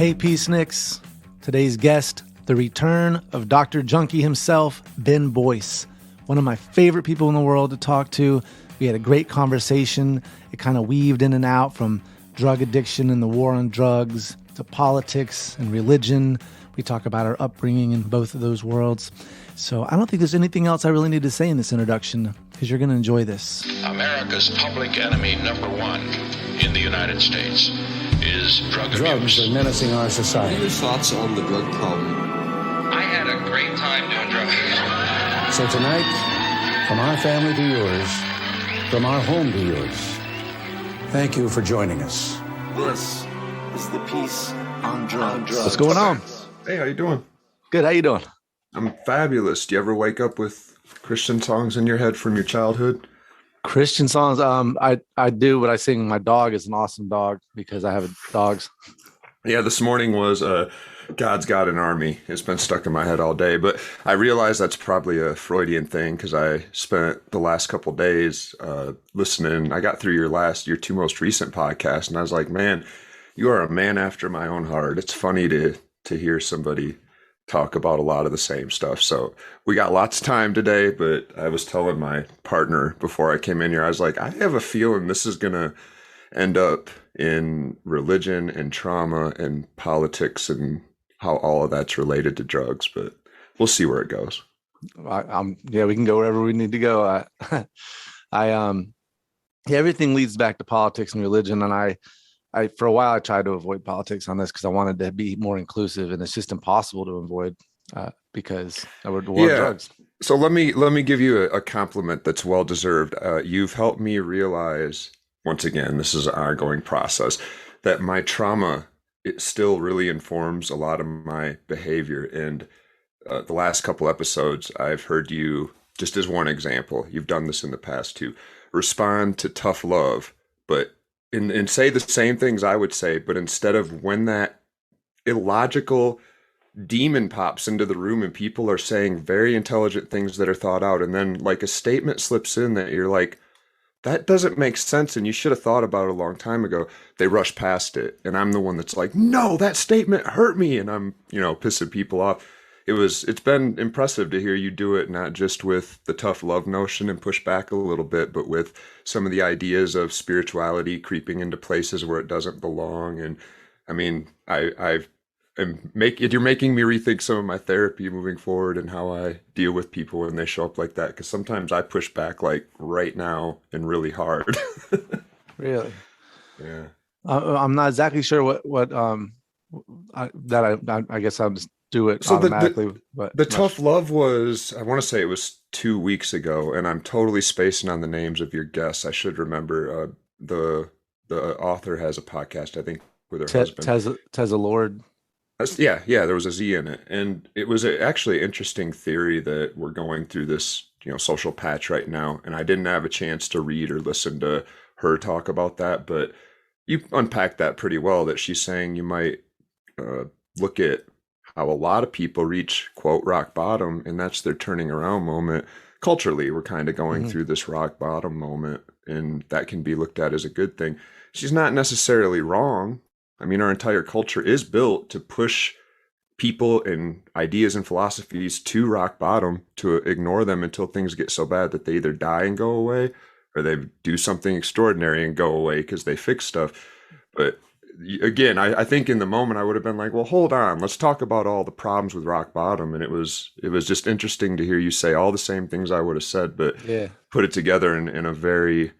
Hey, Peaceniks. Today's guest, the return of Dr. Junkie himself, Ben Boyce. One of my favorite people in the world to talk to. We had a great conversation. It kind of weaved in and out from drug addiction and the war on drugs to politics and religion. We talk about our upbringing in both of those worlds. So I don't think there's anything else I really need to say in this introduction because you're going to enjoy this. America's public enemy number one in the United States is drug abuse. Drugs are menacing our society. What are your thoughts on the drug problem? I had a great time doing drugs. So tonight, from our family to yours, from our home to yours, thank you for joining us. This is the Peace on Drugs. What's going on? Hey, how you doing? Good. How you doing? I'm fabulous. Do you ever wake up with Christian songs in your head from your childhood? Christian songs. I do, but I sing My Dog is an Awesome Dog because I have dogs. Yeah, this morning was God's Got an Army. It's been stuck in my head all day, but I realize that's probably a Freudian thing because I spent the last couple days listening. I got through your two most recent podcasts, and I was like, man, you are a man after my own heart. It's funny to hear somebody talk about a lot of the same stuff. So we got lots of time today, but I was telling my partner before I came in here, I was like, I have a feeling this is going to end up in religion and trauma and politics and how all of that's related to drugs, but we'll see where it goes. Yeah, we can go wherever we need to go. Everything leads back to politics and religion. And I for a while, I tried to avoid politics on this because I wanted to be more inclusive, and it's just impossible to avoid because I would war drugs. So let me give you a compliment that's well deserved. You've helped me realize, once again, this is an ongoing process, that my trauma, it still really informs a lot of my behavior. And the last couple episodes, I've heard you, just as one example, you've done this in the past too, respond to tough love, but and say the same things I would say, but instead of when that illogical demon pops into the room and people are saying very intelligent things that are thought out, and then like a statement slips in that you're like, that doesn't make sense and you should have thought about it a long time ago, they rush past it. And I'm the one that's like, no, that statement hurt me. And I'm, pissing people off. It's been impressive to hear you do it, not just with the tough love notion and push back a little bit, but with some of the ideas of spirituality creeping into places where it doesn't belong. And I mean, you're making me rethink some of my therapy moving forward and how I deal with people when they show up like that. Because sometimes I push back like right now and really hard. Really? Yeah. I'm not exactly sure I guess I'll just do it so automatically. The tough love was, I want to say it was 2 weeks ago, and I'm totally spacing on the names of your guests. I should remember. The author has a podcast, I think, with her husband. Teza Lord. Yeah, there was a Z in it. And it was actually an interesting theory that we're going through this, social patch right now. And I didn't have a chance to read or listen to her talk about that, but you unpacked that pretty well, that she's saying you might look at how a lot of people reach, quote, rock bottom, and that's their turning around moment. Culturally, we're kind of going through this rock bottom moment, and that can be looked at as a good thing. She's not necessarily wrong. I mean, our entire culture is built to push people and ideas and philosophies to rock bottom, to ignore them until things get so bad that they either die and go away, or they do something extraordinary and go away because they fix stuff. But again, I think in the moment I would have been like, well, hold on, let's talk about all the problems with rock bottom. And it was just interesting to hear you say all the same things I would have said, but put it together in a very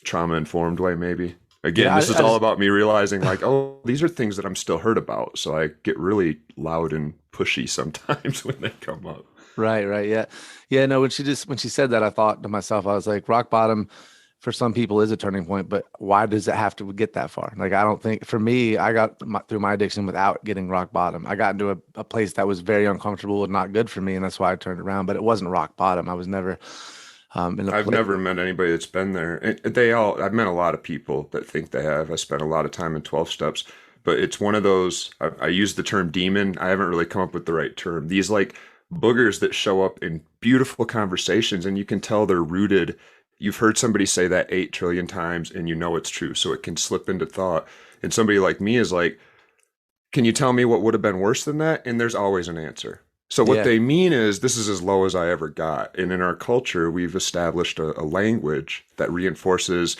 trauma-informed way, maybe. Again, this is all about me realizing like, oh, these are things that I'm still hurt about. So I get really loud and pushy sometimes when they come up. Right. Yeah. No, when she said that, I thought to myself, I was like, rock bottom for some people is a turning point, but why does it have to get that far? Like, I don't think, for me, I got through my addiction without getting rock bottom. I got into a place that was very uncomfortable and not good for me. And that's why I turned around, but it wasn't rock bottom. I was never I've never met anybody that's been there. I've met a lot of people that think they have. I spent a lot of time in 12 steps, but it's one of those, I use the term demon. I haven't really come up with the right term. These like boogers that show up in beautiful conversations, and you can tell they're rooted. You've heard somebody say that 8 trillion times and you know it's true. So it can slip into thought. And somebody like me is like, can you tell me what would have been worse than that? And there's always an answer. So what Yeah. they mean is, this is as low as I ever got. And in our culture, we've established a language that reinforces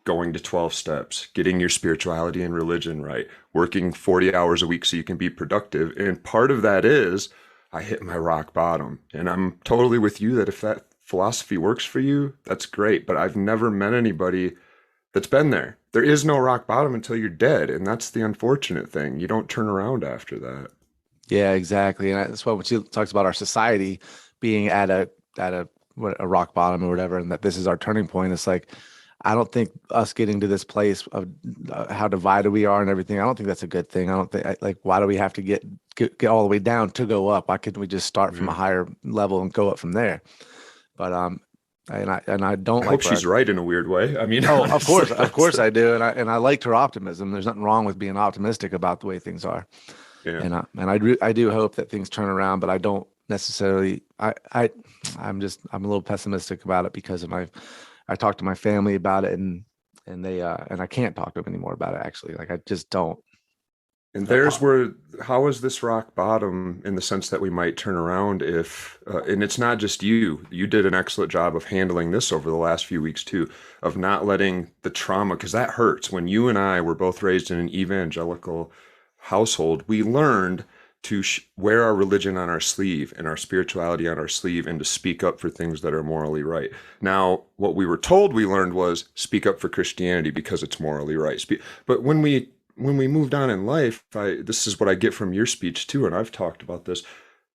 going to 12 steps, getting your spirituality and religion right, working 40 hours a week so you can be productive. And part of that is, I hit my rock bottom. And I'm totally with you that if that philosophy works for you, that's great. But I've never met anybody that's been there. There is no rock bottom until you're dead. And that's the unfortunate thing. You don't turn around after that. Yeah, exactly. And that's why when she talks about our society being at a rock bottom or whatever, and that this is our turning point, it's like, I don't think us getting to this place of how divided we are and everything, I don't think that's a good thing. I don't think, like, why do we have to get all the way down to go up? Why couldn't we just start from a higher level and go up from there? But and I don't. I hope she's right in a weird way. I mean, oh, of course I do, and I liked her optimism. There's nothing wrong with being optimistic about the way things are. Yeah. And I do hope that things turn around, but I don't necessarily. I'm a little pessimistic about it because of I talked to my family about it, and they and I can't talk to them anymore about it. Actually, like, I just don't. And there's where, how is this rock bottom in the sense that we might turn around if, and it's not just you did an excellent job of handling this over the last few weeks too, of not letting the trauma, because that hurts. When you and I were both raised in an evangelical household, we learned to wear our religion on our sleeve and our spirituality on our sleeve, and to speak up for things that are morally right. Now, what we were told we learned was speak up for Christianity because it's morally right. But when we moved on in life, this is what I get from your speech too, and I've talked about this,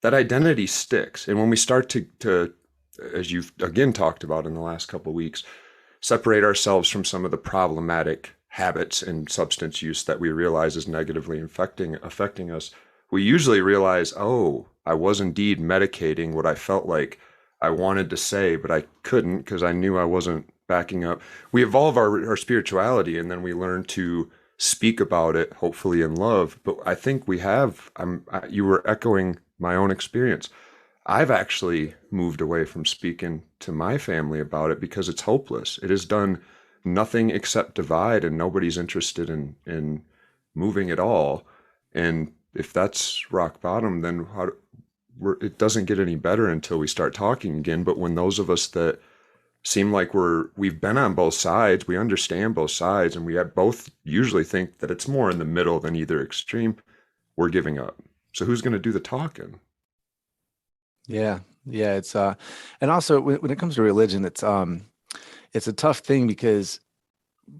that identity sticks. And when we start to, as you've again talked about in the last couple of weeks, separate ourselves from some of the problematic habits and substance use that we realize is negatively affecting us, we usually realize, oh, I was indeed medicating what I felt like I wanted to say, but I couldn't because I knew I wasn't backing up. We evolve our spirituality, and then we learn to speak about it, hopefully in love. But I think we have, you were echoing my own experience. I've actually moved away from speaking to my family about it because it's hopeless. It has done nothing except divide, and nobody's interested in moving at all. And if that's rock bottom, then it doesn't get any better until we start talking again. But when those of us that seem like we've been on both sides, we understand both sides, and we have both usually think that it's more in the middle than either extreme, we're giving up. So who's going to do the talking? Yeah. It's and also when it comes to religion, it's a tough thing because,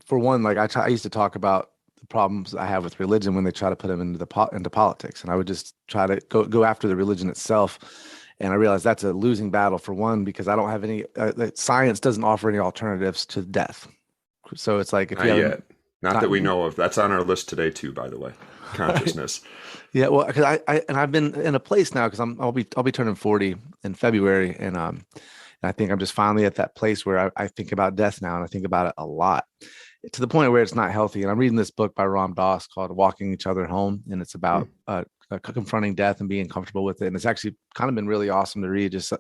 for one, like I used to talk about the problems I have with religion when they try to put them into politics, and I would just try to go after the religion itself. And I realized that's a losing battle, for one, because I don't have any, science doesn't offer any alternatives to death. So it's like, if not yet. Not that we know of. That's on our list today too, by the way. Consciousness. Right. Yeah, well, because I've been in a place now, because I'll be turning 40 in February, and I think I'm just finally at that place where I think about death now, and I think about it a lot, to the point where it's not healthy. And I'm reading this book by Ram Dass called Walking Each Other Home, and it's about confronting death and being comfortable with it. And it's actually kind of been really awesome to read. Just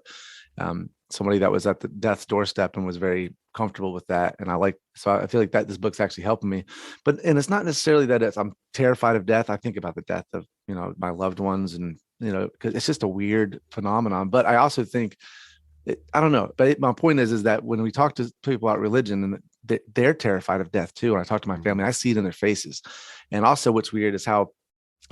somebody that was at the death's doorstep and was very comfortable with that. And so I feel like that this book's actually helping me. And it's not necessarily that I'm terrified of death. I think about the death of, my loved ones, and, because it's just a weird phenomenon. But I also think, I don't know. But my point is that when we talk to people about religion, and they're terrified of death too. When I talk to my family, I see it in their faces. And also what's weird is how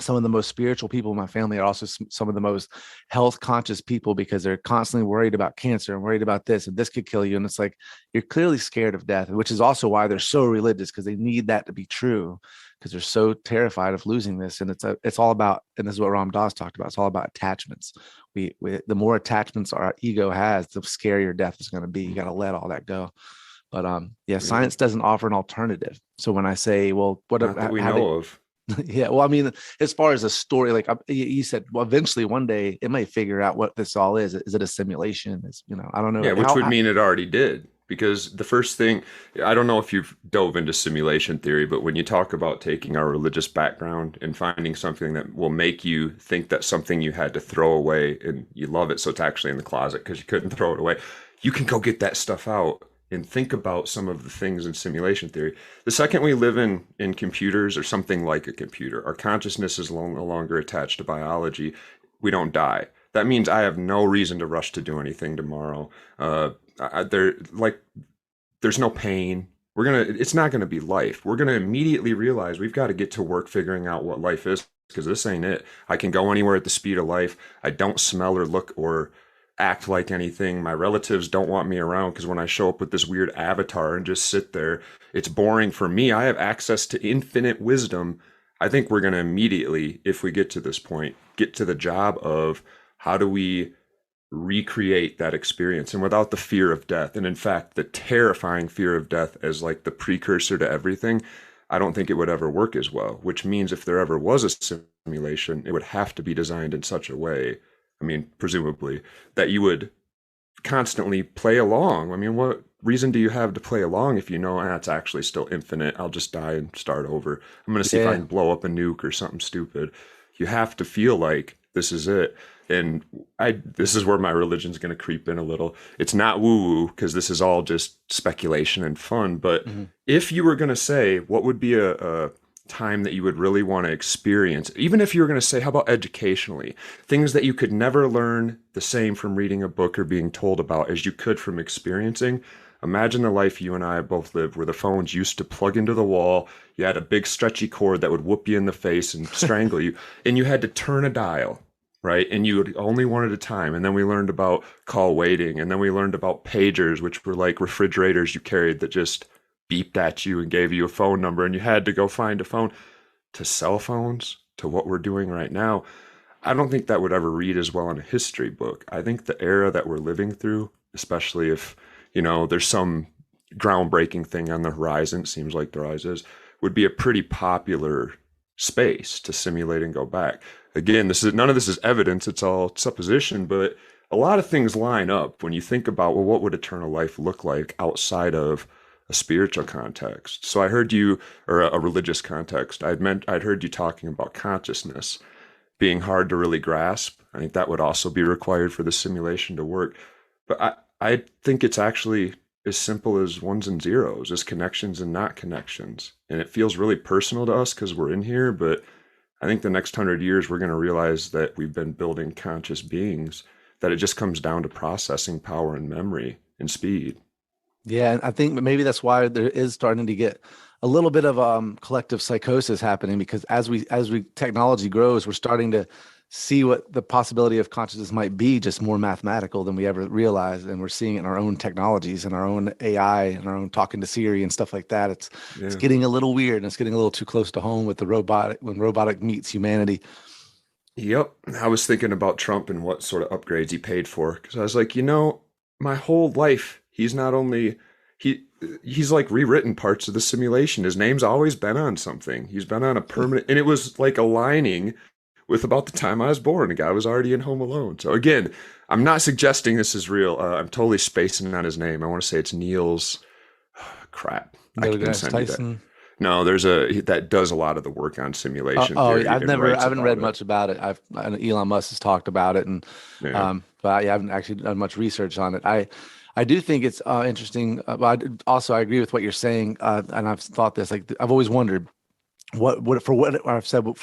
some of the most spiritual people in my family are also some of the most health conscious people, because they're constantly worried about cancer and worried about this, and this could kill you. And it's like, you're clearly scared of death, which is also why they're so religious, because they need that to be true, because they're so terrified of losing this. And it's all about, and this is what Ram Dass talked about, it's all about attachments. The more attachments our ego has, the scarier death is going to be. You got to let all that go. But science doesn't offer an alternative. So when I say, well, what we know of. Yeah, well, I mean, as far as a story, like you said, well, eventually one day it may figure out what this all is. Is it a simulation? I don't know. Yeah, which would mean it already did, because the first thing, I don't know if you've dove into simulation theory, but when you talk about taking our religious background and finding something that will make you think that something you had to throw away and you love it, so it's actually in the closet because you couldn't throw it away, you can go get that stuff out and think about some of the things in simulation theory. The second we live in computers or something like a computer, our consciousness is no longer attached to biology. We don't die. That means I have no reason to rush to do anything tomorrow. There's no pain. It's not gonna be life. We're gonna immediately realize we've got to get to work figuring out what life is, because this ain't it. I can go anywhere at the speed of life. I don't smell or look or act like anything. My relatives don't want me around because when I show up with this weird avatar and just sit there, it's boring for me. I have access to infinite wisdom. I think we're going to immediately, if we get to this point, get to the job of how do we recreate that experience and without the fear of death. And in fact, the terrifying fear of death as like the precursor to everything, I don't think it would ever work as well, which means if there ever was a simulation, it would have to be designed in such a way, I mean, presumably, that you would constantly play along. I mean, what reason do you have to play along if you know it's actually still infinite? I'll just die and start over. I'm going to see if I can blow up a nuke or something stupid. You have to feel like this is it. And this is where my religion's going to creep in a little. It's not woo-woo because this is all just speculation and fun. But if you were going to say, what would be a time that you would really want to experience, even if you were going to say, how about educationally, things that you could never learn the same from reading a book or being told about as you could from experiencing. Imagine the life you and I both lived where the phones used to plug into the wall. You had a big stretchy cord that would whoop you in the face and strangle you. And you had to turn a dial, right? And you only one at a time. And then we learned about call waiting. And then we learned about pagers, which were like refrigerators you carried that just beeped at you and gave you a phone number. And you had to go find a phone. To cell phones, to what we're doing right now, I don't think that would ever read as well in a history book. I think the era that we're living through, especially if, you know, there's some groundbreaking thing on the horizon, it seems like there always is, would be a pretty popular space to simulate and go back. Again, none of this is evidence, it's all supposition, but a lot of things line up when you think about, well, what would eternal life look like outside of a spiritual context? So I heard you, or a religious context, I'd heard you talking about consciousness being hard to really grasp. I think that would also be required for the simulation to work. But I think it's actually as simple as ones and zeros, as connections and not connections. And it feels really personal to us because we're in here, but I think the next 100 years, we're going to realize that we've been building conscious beings, that it just comes down to processing power and memory and speed. Yeah, and I think maybe that's why there is starting to get a little bit of collective psychosis happening, because as technology grows, we're starting to see what the possibility of consciousness might be, just more mathematical than we ever realized. And we're seeing it in our own technologies and our own AI and our own talking to Siri and stuff like that. It's getting a little weird, and it's getting a little too close to home with when robotic meets humanity. Yep. I was thinking about Trump and what sort of upgrades he paid for, because I was like, my whole life, he's not only, he's like rewritten parts of the simulation. His name's always been on something. He's been on a permanent, and it was like aligning with about the time I was born. A guy was already in Home Alone. So again, I'm not suggesting this is real. I'm totally spacing on his name. I want to say it's Niels. Crap. I can send you that. No, there's that does a lot of the work on simulation. I haven't read much about it. I know Elon Musk has talked about it, and but I haven't actually done much research on it. I do think it's interesting. But I agree with what you're saying, and I've thought this. Like, I've always wondered, for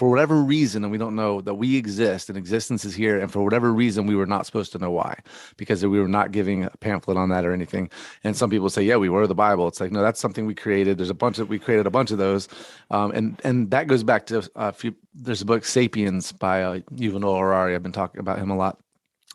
whatever reason, and we don't know, that we exist and existence is here, and for whatever reason we were not supposed to know why, because we were not giving a pamphlet on that or anything. And some people say, yeah, we were the Bible. It's like, no, that's something we created. We created a bunch of those, and that goes back to there's a book, Sapiens, by Yuval Noah Harari. I've been talking about him a lot,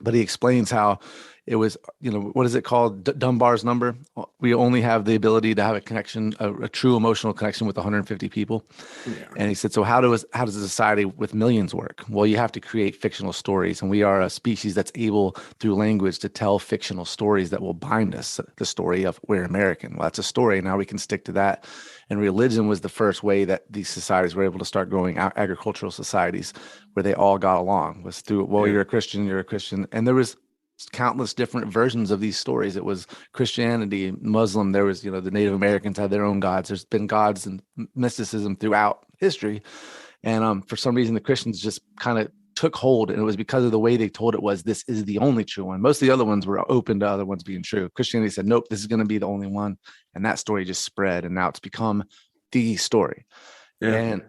but he explains how it was, what is it called? Dunbar's number. We only have the ability to have a connection, a true emotional connection with 150 people. Yeah. And he said, so how does a society with millions work? Well, you have to create fictional stories. And we are a species that's able, through language, to tell fictional stories that will bind us. The story of we're American. Well, that's a story. Now we can stick to that. And religion was the first way that these societies were able to start growing out, agricultural societies where they all got along, was through, you're a Christian. And there was countless different versions of these stories. It was Christianity, Muslim. There was, the Native Americans had their own gods. There's been gods and mysticism throughout history. And for some reason, the Christians just kind of took hold, and it was because of the way they told it was, this is the only true one. Most of the other ones were open to other ones being true. Christianity said, nope, this is going to be the only one. And that story just spread, and now it's become the story. Yeah. And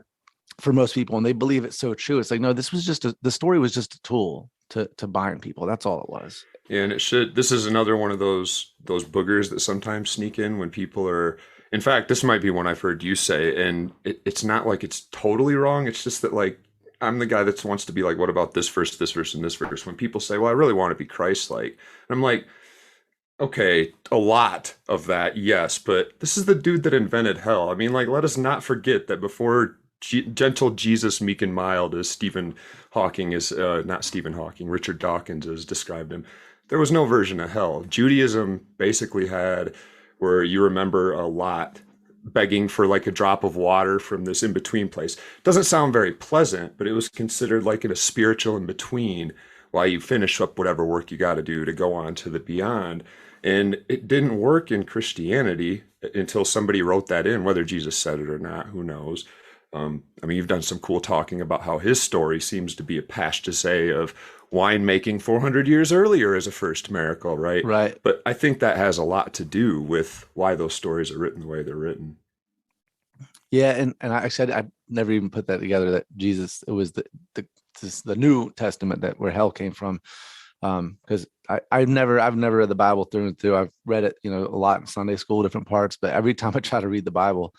for most people, and they believe it's so true, it's like, no, this was just the story was just a tool to bind people. That's all it was. Yeah, and this is another one of those boogers that sometimes sneak in when people are, in fact, this might be one I've heard you say, and it's not like it's totally wrong. It's just that, like, I'm the guy that wants to be like, what about this verse, and this verse? When people say, well, I really want to be Christ-like. And I'm like, okay, a lot of that, yes, but this is the dude that invented hell. I mean, like, let us not forget that before gentle Jesus, meek and mild, as Richard Dawkins has described him, there was no version of hell. Judaism basically had, where you remember a lot, begging for like a drop of water from this in-between place. Doesn't sound very pleasant, but it was considered like a spiritual in-between while you finish up whatever work you got to do to go on to the beyond. And it didn't work in Christianity until somebody wrote that in, whether Jesus said it or not, who knows. I mean, you've done some cool talking about how his story seems to be a pastiche of winemaking 400 years earlier as a first miracle, right? Right. But I think that has a lot to do with why those stories are written the way they're written. Yeah, and I said I never even put that together, that Jesus, it was the New Testament that where hell came from. Because I've never read the Bible through and through. I've read it, a lot in Sunday school, different parts, but every time I try to read the Bible,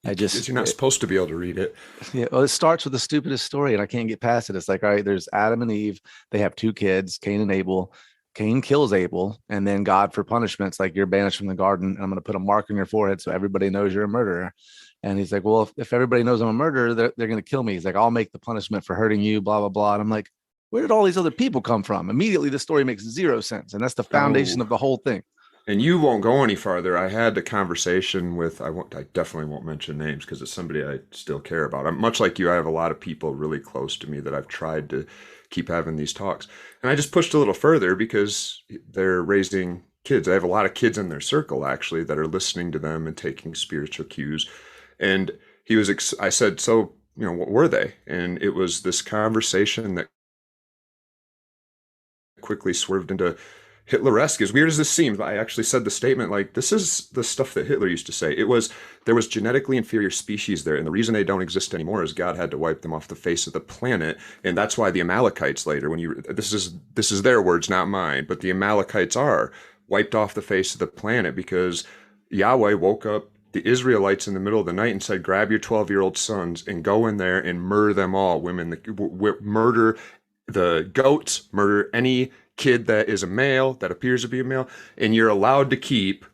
you're not supposed to be able to read it. Yeah, well, it starts with the stupidest story, and I can't get past it. It's like, all right, there's Adam and Eve. They have 2 kids, Cain and Abel. Cain kills Abel, and then God, for punishments, like, you're banished from the garden, and I'm going to put a mark on your forehead so everybody knows you're a murderer. And he's like, well, if everybody knows I'm a murderer, they're going to kill me. He's like, I'll make the punishment for hurting you, blah, blah, blah. And I'm like, where did all these other people come from? Immediately, the story makes zero sense, and that's the foundation of the whole thing. And you won't go any farther. I had a conversation with, I definitely won't mention names because it's somebody I still care about. I'm much like you. I have a lot of people really close to me that I've tried to keep having these talks. And I just pushed a little further because they're raising kids. I have a lot of kids in their circle, actually, that are listening to them and taking spiritual cues. And I said, so, what were they? And it was this conversation that quickly swerved into Hitleresque. As weird as this seems, I actually said the statement, like, this is the stuff that Hitler used to say. There was genetically inferior species there, and the reason they don't exist anymore is God had to wipe them off the face of the planet, and that's why the Amalekites later, this is their words, not mine, but the Amalekites are wiped off the face of the planet because Yahweh woke up the Israelites in the middle of the night and said, grab your 12-year-old sons and go in there and murder them all. Murder the goats, murder any kid that is a male, that appears to be a male, and you're allowed to keep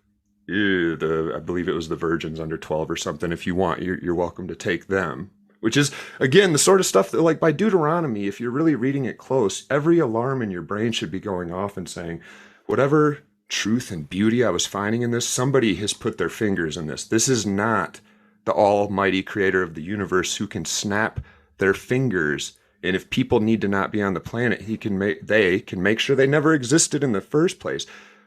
I believe it was the virgins under 12 or something. If you want, you're welcome to take them. Which is, again, the sort of stuff that, like, by Deuteronomy, if you're really reading it close, every alarm in your brain should be going off and saying, whatever truth and beauty I was finding in this, somebody has put their fingers in this. This is not the almighty creator of the universe who can snap their fingers. And if people need to not be on the planet, they can make sure they never existed in the first place.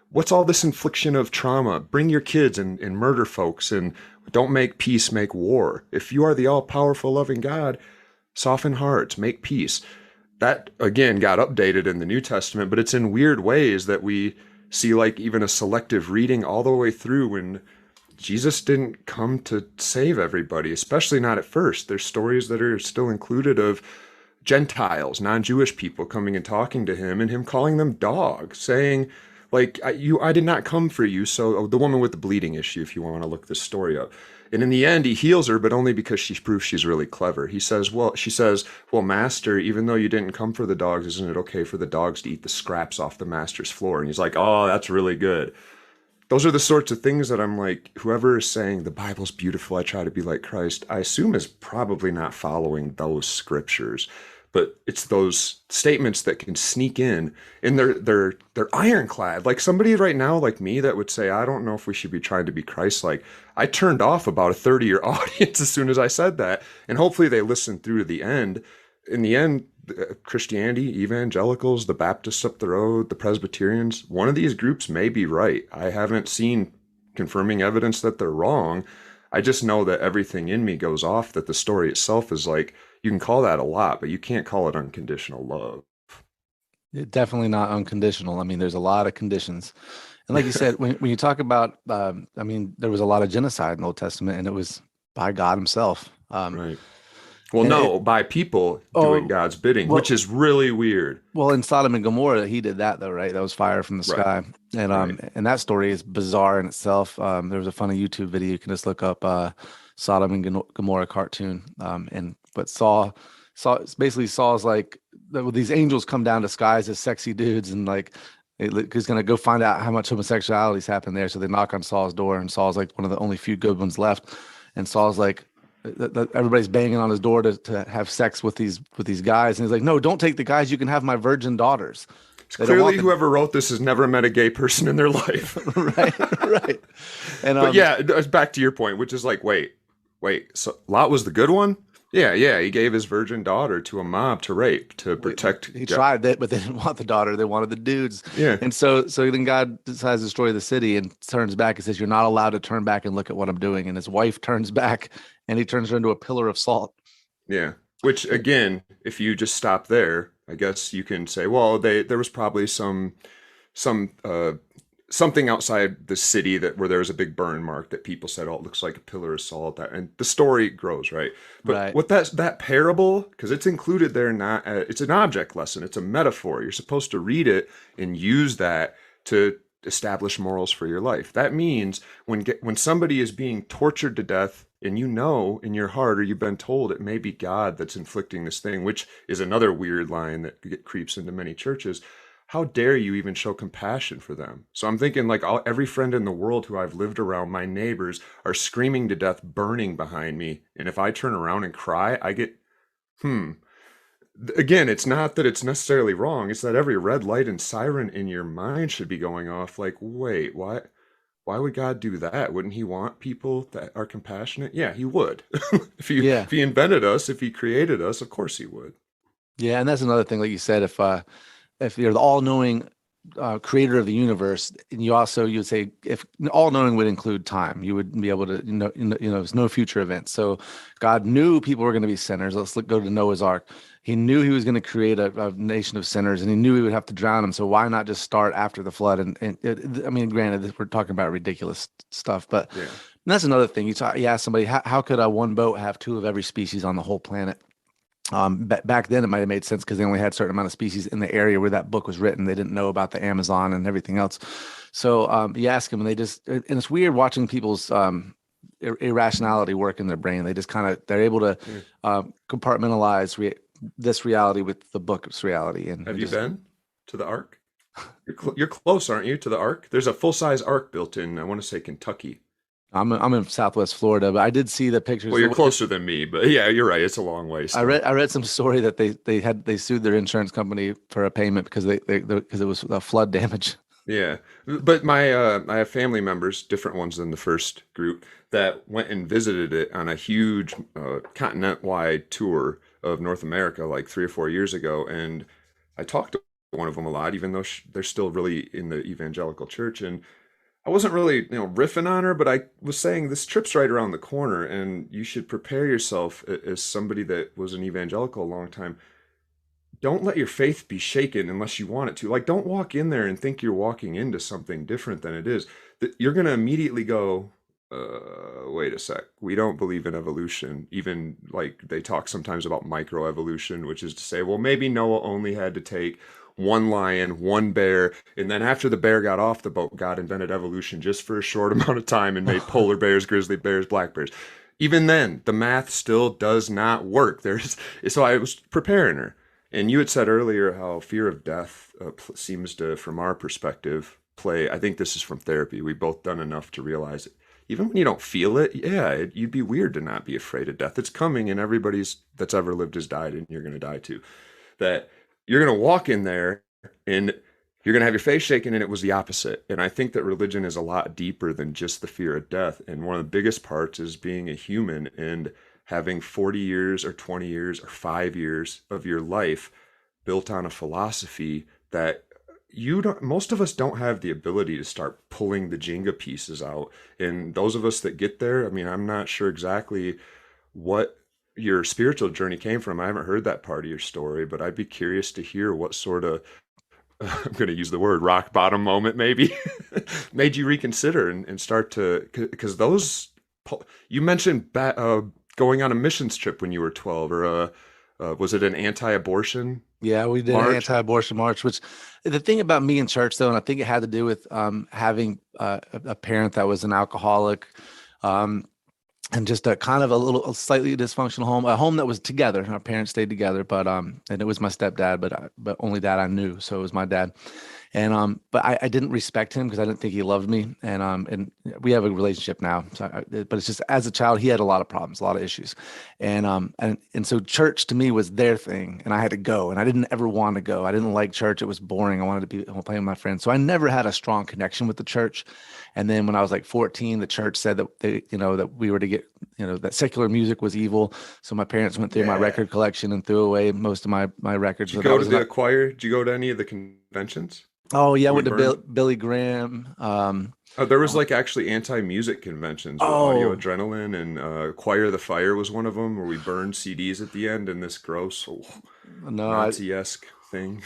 What's all this infliction of trauma? Bring your kids and murder folks, and don't make peace, make war. If you are the all-powerful, loving God, soften hearts, make peace. That, again, got updated in the New Testament, but it's in weird ways that we see, like, even a selective reading all the way through when Jesus didn't come to save everybody, especially not at first. There's stories that are still included of Gentiles, non-Jewish people coming and talking to him and him calling them dogs, saying, like, I did not come for you. So the woman with the bleeding issue, if you want to look this story up. And in the end, he heals her, but only because she proves she's really clever. She says, well, master, even though you didn't come for the dogs, isn't it okay for the dogs to eat the scraps off the master's floor? And he's like, oh, that's really good. Those are the sorts of things that I'm like, whoever is saying the Bible's beautiful, I try to be like Christ, I assume is probably not following those scriptures. But it's those statements that can sneak in, and they're ironclad. Like somebody right now, like me, that would say, I don't know if we should be trying to be Christ-like. I turned off about a third of your audience as soon as I said that, and hopefully they listened through to the end. In the end, Christianity, evangelicals, the Baptists up the road, the Presbyterians, one of these groups may be right. I haven't seen confirming evidence that they're wrong. I just know that everything in me goes off that the story itself is like, you can call that a lot, but you can't call it unconditional love. Definitely not unconditional. I mean, there's a lot of conditions. And like you said, when you talk about, I mean, there was a lot of genocide in the Old Testament, and it was by God himself. Right. Well, And no, by people doing oh, God's bidding, which well, is really weird. well, in Sodom and Gomorrah, he did that though, right? That was fire from the Right. sky. Right. And that story is bizarre in itself. There was a funny YouTube video. You can just look up Sodom and Gomorrah cartoon. And but basically Saul's like these angels come down disguised as sexy dudes, and like he's gonna go find out how much homosexuality's happened there. So they knock on Saul's door, and Saul's like one of the only few good ones left. And Saul's like, everybody's banging on his door to have sex with these guys, and he's like, no, don't take the guys, you can have my virgin daughters. Clearly whoever wrote this has never met a gay person in their life. Right. And but yeah, back to your point, which is like, wait, so Lot was the good one? Yeah, he gave his virgin daughter to a mob to rape, to protect. He tried that, but they didn't want the daughter. They wanted the dudes. Yeah. And so then God decides to destroy the city and turns back and says, you're not allowed to turn back and look at what I'm doing. And his wife turns back, and he turns her into a pillar of salt. Yeah. Which, again, if you just stop there, I guess you can say, well, there was probably something outside the city where there was a big burn mark that people said, oh, it looks like a pillar of salt. And the story grows, right? But Right. what that parable, because it's included there, it's an object lesson. It's a metaphor. You're supposed to read it and use that to establish morals for your life. That means when somebody is being tortured to death, and you know in your heart, or you've been told it may be God that's inflicting this thing, which is another weird line that creeps into many churches. How dare you even show compassion for them? So I'm thinking like every friend in the world who I've lived around, my neighbors are screaming to death, burning behind me. And if I turn around and cry, I get, Again, it's not that it's necessarily wrong. It's that every red light and siren in your mind should be going off like, wait, what? Why would God do that? Wouldn't he want people that are compassionate? Yeah, he would. If he invented us, if he created us, of course he would. Yeah, and that's another thing, like you said, if you're the all-knowing creator of the universe, and you would say if all-knowing would include time, you would be able to there's no future events. So God knew people were going to be sinners. Let's go to Noah's Ark. He knew he was going to create a nation of sinners, and he knew he would have to drown them. So why not just start after the flood? I mean, granted, we're talking about ridiculous stuff, but Yeah. that's another thing. You ask somebody, how could one boat have two of every species on the whole planet? Back then it might have made sense because they only had a certain amount of species in the area where that book was written. They didn't know about the Amazon and everything else. So you ask them, and and it's weird watching people's irrationality work in their brain. They just they're able to compartmentalize this reality with the book's reality. And have you been to the Ark? You're close, aren't you, to the Ark? There's a full-size Ark built in, I want to say, Kentucky. I'm in Southwest Florida, but I did see the pictures. Well, you're closer than me, but yeah, you're right. It's a long way still. I read some story that they sued their insurance company for a payment because because it was flood damage. Yeah, but I have family members, different ones than the first group, that went and visited it on a huge continent-wide tour of North America like 3 or 4 years ago, and I talked to one of them a lot, even though they're still really in the evangelical church, and I wasn't really, riffing on her, but I was saying this trip's right around the corner, and you should prepare yourself as somebody that was an evangelical a long time. Don't let your faith be shaken unless you want it to. Like, don't walk in there and think you're walking into something different than it is. You're going to immediately go, wait a sec. We don't believe in evolution. Even like they talk sometimes about microevolution, which is to say, well, maybe Noah only had to take one lion, one bear, and then after the bear got off the boat, God invented evolution just for a short amount of time and made polar bears, grizzly bears, black bears. Even then, the math still does not work. So I was preparing her. And you had said earlier how fear of death seems to, from our perspective, play. I think this is from therapy. We've both done enough to realize it. Even when you don't feel it, you'd be weird to not be afraid of death. It's coming, and everybody's that's ever lived has died, and you're going to die too. That you're going to walk in there, and you're going to have your face shaken, and it was the opposite. And I think that religion is a lot deeper than just the fear of death. And one of the biggest parts is being a human and having 40 years or 20 years or 5 years of your life built on a philosophy that most of us don't have the ability to start pulling the Jenga pieces out. And those of us that get there, I mean, I'm not sure exactly what your spiritual journey came from. I haven't heard that part of your story, but I'd be curious to hear what sort of, I'm going to use the word rock bottom moment maybe, made you reconsider and start to, because you mentioned going on a missions trip when you were 12, or was it an anti-abortion Yeah, we did an march? anti-abortion march, which the thing about me in church, though, and I think it had to do with having a parent that was an alcoholic, um, and just a kind of a slightly dysfunctional home, a home that was together. Our parents stayed together, but and it was my stepdad, but only dad I knew, so it was my dad. And but I didn't respect him because I didn't think he loved me. And we have a relationship now. So but it's just, as a child, he had a lot of problems, a lot of issues. And so church to me was their thing, and I had to go, and I didn't ever want to go. I didn't like church. It was boring. I wanted to be playing with my friends. So I never had a strong connection with the church. And then when I was like 14, the church said that that we were to get, that secular music was evil. So my parents went through my record collection and threw away most of my records. Did you go to the choir? Did you go to any of the conventions? Oh yeah, I went to Billy Graham. Oh, there was like actually anti-music conventions with Audio Adrenaline, and Choir of the Fire was one of them, where we burned CDs at the end in this gross Nazi-esque thing.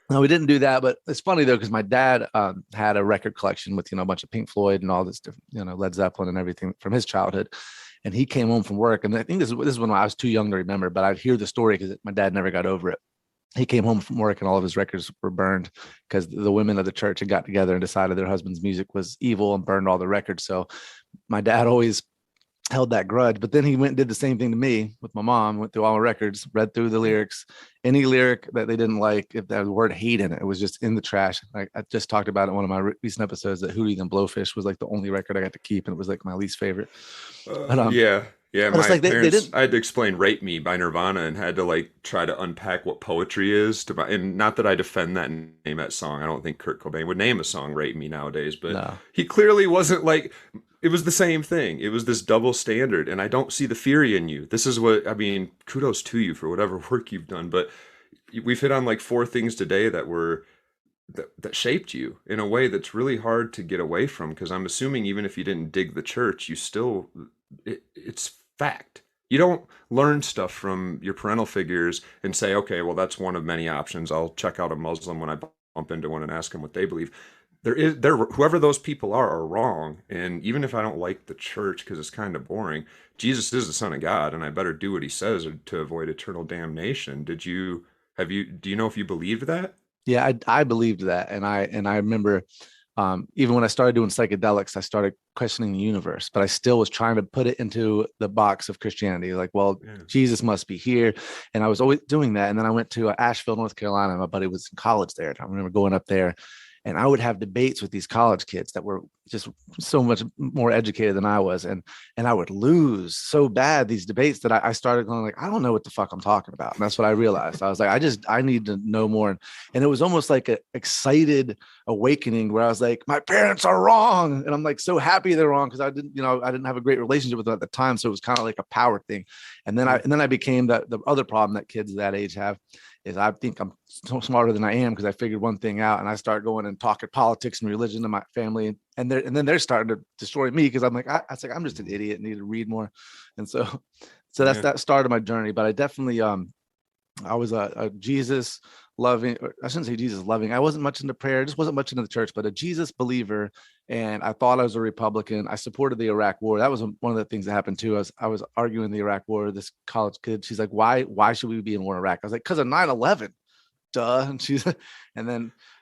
No, we didn't do that, but it's funny though, because my dad had a record collection with a bunch of Pink Floyd and all this different, Led Zeppelin and everything from his childhood. And he came home from work, and I think this is when I was too young to remember, but I'd hear the story because my dad never got over it. He came home from work and all of his records were burned because the women of the church had got together and decided their husband's music was evil and burned all the records. So my dad always held that grudge, but then he went and did the same thing to me with my mom, went through all my records, read through the lyrics, any lyric that they didn't like, if that word hate in it, it was just in the trash. Like I just talked about it in one of my recent episodes, that Hootie and Blowfish was like the only record I got to keep, and it was like my least favorite. Yeah, my like parents, I had to explain Rape Me by Nirvana and had to like try to unpack what poetry is and not that I defend that and name that song. I don't think Kurt Cobain would name a song Rape Me nowadays, but he clearly wasn't like, it was the same thing. It was this double standard, and I don't see the fury in you. This is what, I mean, kudos to you for whatever work you've done, but we've hit on like 4 things today that shaped you in a way that's really hard to get away from, because I'm assuming even if you didn't dig the church, you still, it's fact. You don't learn stuff from your parental figures and say, okay, well, that's one of many options. I'll check out a Muslim when I bump into one and ask them what they believe. Whoever those people are wrong. And even if I don't like the church because it's kind of boring, Jesus is the Son of God, and I better do what he says to avoid eternal damnation. Do you know if you believed that? Yeah, I believed that. And I remember even when I started doing psychedelics, I started questioning the universe, but I still was trying to put it into the box of Christianity. Like, well, Jesus must be here. And I was always doing that. And then I went to Asheville, North Carolina. My buddy was in college there. I remember going up there, and I would have debates with these college kids that were just so much more educated than I was. And I would lose so bad these debates that I started going like, I don't know what the fuck I'm talking about. And that's what I realized. I was like, I need to know more. And it was almost like an excited awakening where I was like, my parents are wrong. And I'm like, so happy they're wrong, because I didn't have a great relationship with them at the time. So it was kind of like a power thing. And then I became the other problem that kids that age have is I think I'm so smarter than I am because I figured one thing out, and I start going and talking politics and religion to my family, and then they're starting to destroy me because I'm like, I'm just an idiot and need to read more. And so that started my journey. But I definitely I was a Jesus loving, I shouldn't say Jesus loving. I wasn't much into prayer. I just wasn't much into the church, but a Jesus believer. And I thought I was a Republican. I supported the Iraq War. That was one of the things that happened too. I was arguing the Iraq War. This college kid, she's like, why should we be in war in Iraq? I was like, because of 9/11, duh.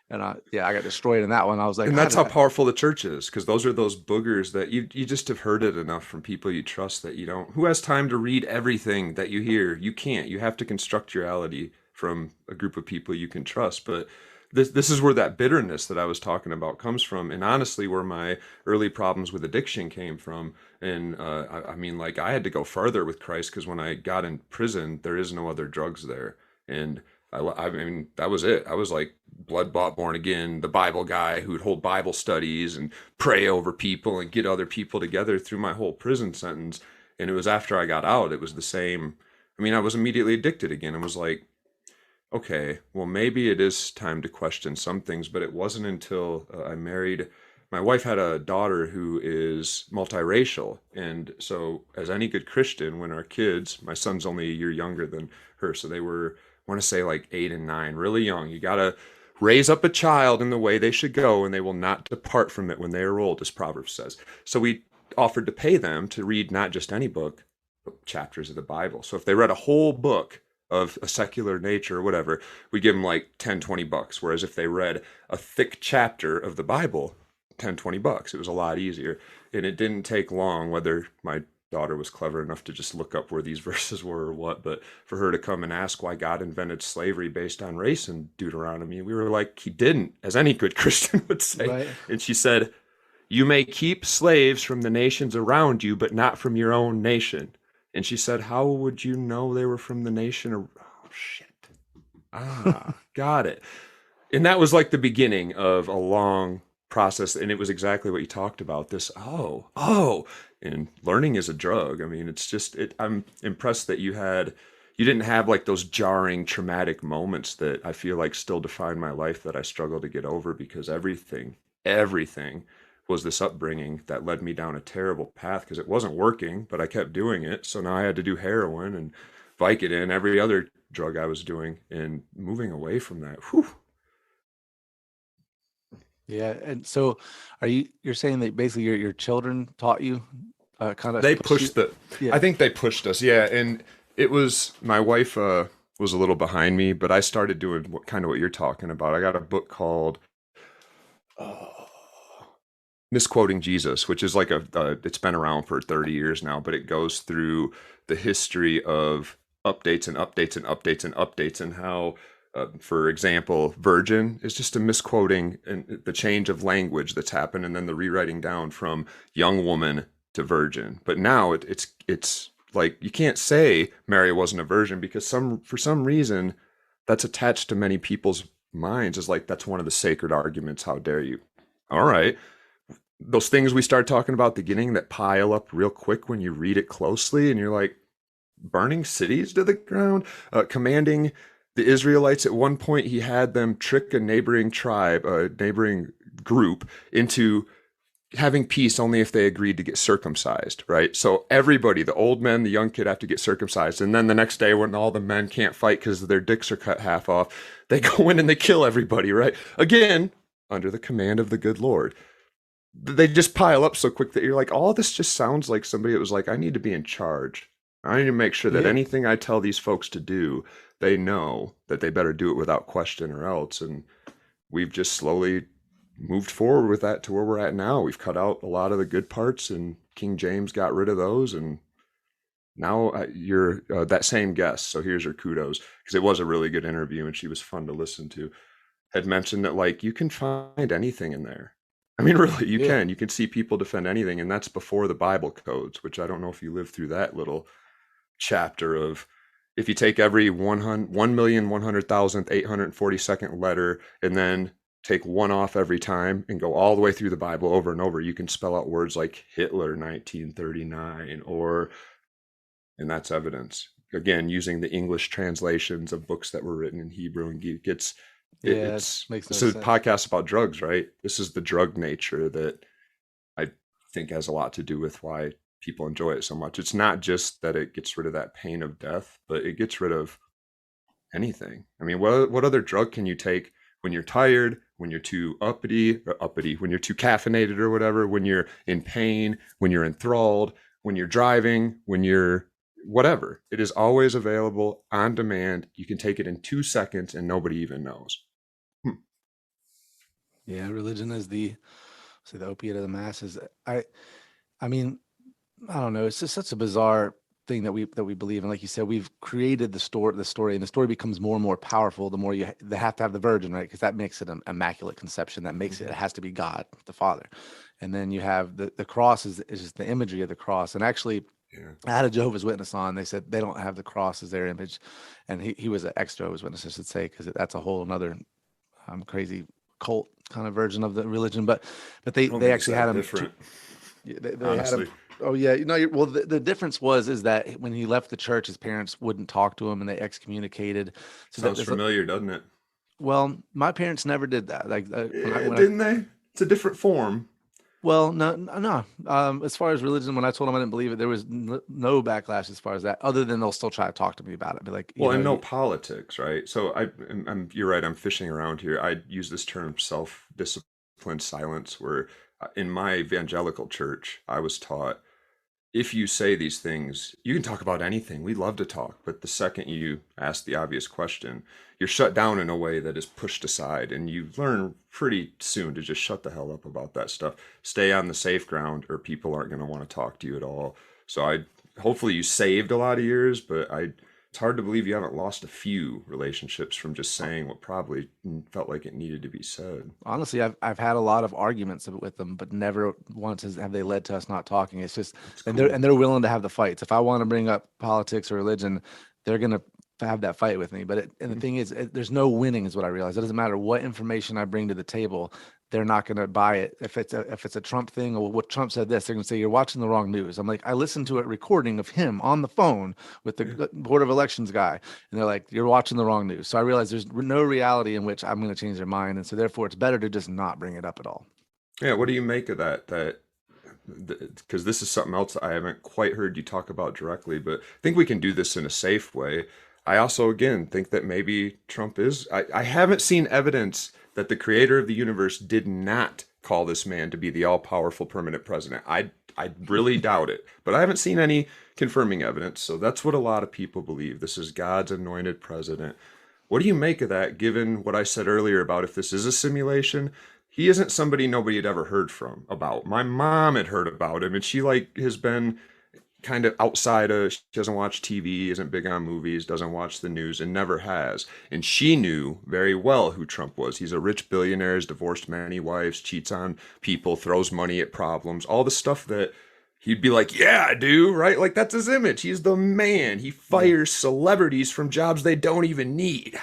And I got destroyed in that one. I was like, and that's how powerful the church is, because those are those boogers that you just have heard it enough from people you trust that you don't. Who has time to read everything that you hear? You can't. You have to construct your reality from a group of people you can trust. But this is where that bitterness that I was talking about comes from, and honestly, where my early problems with addiction came from. And I mean, like, I had to go farther with Christ, because when I got in prison, there is no other drugs there, and I mean, that was it. I was like blood-bought, born again, the Bible guy who'd hold Bible studies and pray over people and get other people together through my whole prison sentence. And it was after I got out, it was the same. I mean, I was immediately addicted again. It was like, okay, well, maybe it is time to question some things, but it wasn't until I married. My wife had a daughter who is multiracial. And so, as any good Christian, when our kids, my son's only a year younger than her, so they were, I want to say like 8 and 9, really young. You got to raise up a child in the way they should go, and they will not depart from it when they are old, as Proverbs says. So, we offered to pay them to read not just any book, but chapters of the Bible. So, if they read a whole book of a secular nature or whatever, we give them like 10, $20. Whereas if they read a thick chapter of the Bible, 10, $20, it was a lot easier. And it didn't take long, whether my daughter was clever enough to just look up where these verses were or what, but for her to come and ask why God invented slavery based on race in Deuteronomy, we were like, he didn't, as any good Christian would say. Right. And she said, you may keep slaves from the nations around you, but not from your own nation. And she said, how would you know they were from the nation? Oh, shit. Got it. And that was like the beginning of a long process. And it was exactly what you talked about. This, and learning is a drug. I mean, it's just, I'm impressed that you didn't have like those jarring, traumatic moments that I feel like still define my life that I struggle to get over, because everything was this upbringing that led me down a terrible path because it wasn't working, but I kept doing it. So now I had to do heroin and Vicodin, every other drug I was doing, and moving away from that. Whew. Yeah. And so you're saying that basically your children taught you kind of, they pushed I think they pushed us. Yeah. And it was, my wife was a little behind me, but I started doing what you're talking about. I got a book called, Misquoting Jesus, which is like it's been around for 30 years now, but it goes through the history of updates and updates and updates and updates, and how, for example, virgin is just a misquoting and the change of language that's happened, and then the rewriting down from young woman to virgin. But now it's like you can't say Mary wasn't a virgin, because for some reason that's attached to many people's minds as like that's one of the sacred arguments. How dare you? All right. Those things we start talking about at the beginning that pile up real quick when you read it closely, and you're like, burning cities to the ground, commanding the Israelites. At one point, he had them trick a neighboring tribe, a neighboring group, into having peace only if they agreed to get circumcised, right? So everybody, the old men, the young kid, have to get circumcised. And then the next day, when all the men can't fight because their dicks are cut half off, they go in and they kill everybody, right? Again, under the command of the good Lord. They just pile up so quick that you're like, all this just sounds like somebody that was like, I need to be in charge. I need to make sure that anything I tell these folks to do, they know that they better do it without question or else. And we've just slowly moved forward with that to where we're at now. We've cut out a lot of the good parts, and King James got rid of those. And now you're that same guest. So here's your kudos, because it was a really good interview and she was fun to listen to. Had mentioned that like you can find anything in there. I mean, really, you can see people defend anything. And that's before the Bible codes, which I don't know if you lived through that little chapter of, if you take every 1,100,842nd letter and then take one off every time and go all the way through the Bible over and over, you can spell out words like Hitler 1939, and that's evidence. Again, using the English translations of books that were written in Hebrew and Greek. Makes no sense. A podcast about drugs, right? This is the drug nature that I think has a lot to do with why people enjoy it so much. It's not just that it gets rid of that pain of death, but it gets rid of anything. I mean, what other drug can you take when you're tired, when you're too uppity, when you're too caffeinated or whatever, when you're in pain, when you're enthralled, when you're driving, when you're whatever? It is always available on demand. You can take it in 2 seconds and nobody even knows. Yeah, religion is the opiate of the masses. I mean, I don't know. It's just such a bizarre thing that we believe in. Like you said, we've created the story, and the story becomes more and more powerful the more they have to have the virgin, right? Because that makes it an immaculate conception. That makes it has to be God, the Father. And then you have the cross is just the imagery of the cross. And actually, I had a Jehovah's Witness on. They said they don't have the cross as their image, and he was an ex-Jehovah's Witness, I should say, because that's a whole another crazy cult kind of version of the religion. But they actually had him. Different. They had him Oh yeah, well, the difference is that when he left the church, his parents wouldn't talk to him and they excommunicated. So Sounds familiar, doesn't it? well, my parents never did that. Like when I Didn't they? It's a different form. well, no. As far as religion, when I told them I didn't believe it, there was no backlash as far as that, other than they'll still try to talk to me about it. Be like, Well, and no politics, right? So you're right. I'm fishing around here. I use this term self-disciplined silence, where in my evangelical church, I was taught if you say these things, you can talk about anything. We love to talk, but the second you ask the obvious question, you're shut down in a way that is pushed aside, and you learn pretty soon to just shut the hell up about that stuff. Stay on the safe ground, or people aren't going to want to talk to you at all. So hopefully you saved a lot of years, but it's hard to believe you haven't lost a few relationships from just saying what probably felt like it needed to be said. Honestly, I've had a lot of arguments with them, but never once have they led to us not talking. It's just, and they're willing to have the fights. If I want to bring up politics or religion, they're gonna have that fight with me. But the thing is, there's no winning, is what I realize. It doesn't matter what information I bring to the table. They're not going to buy it. If it's a Trump thing, or what Trump said this, they're going to say you're watching the wrong news. I'm like, I listened to a recording of him on the phone with the Board of Elections guy, and they're like, you're watching the wrong news. So I realize there's no reality in which I'm going to change their mind, and so therefore it's better to just not bring it up at all. Yeah, what do you make of that? Because this is something else I haven't quite heard you talk about directly, but I think we can do this in a safe way. I also, again, think that maybe Trump is. I haven't seen evidence that the creator of the universe did not call this man to be the all-powerful permanent president. I really doubt it, but I haven't seen any confirming evidence. So that's what a lot of people believe. This is God's anointed president. What do you make of that, given what I said earlier about if this is a simulation? He isn't somebody nobody had ever heard from about. My mom had heard about him, and she has been kind of outside of, she doesn't watch TV, isn't big on movies, doesn't watch the news, and never has. And she knew very well who Trump was. He's a rich billionaire, has divorced many wives, cheats on people, throws money at problems, all the stuff that he'd be like, yeah, I do, right? Like, that's his image. He's the man. He fires celebrities from jobs they don't even need.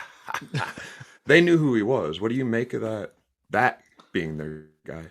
They knew who he was. What do you make of that being their guy?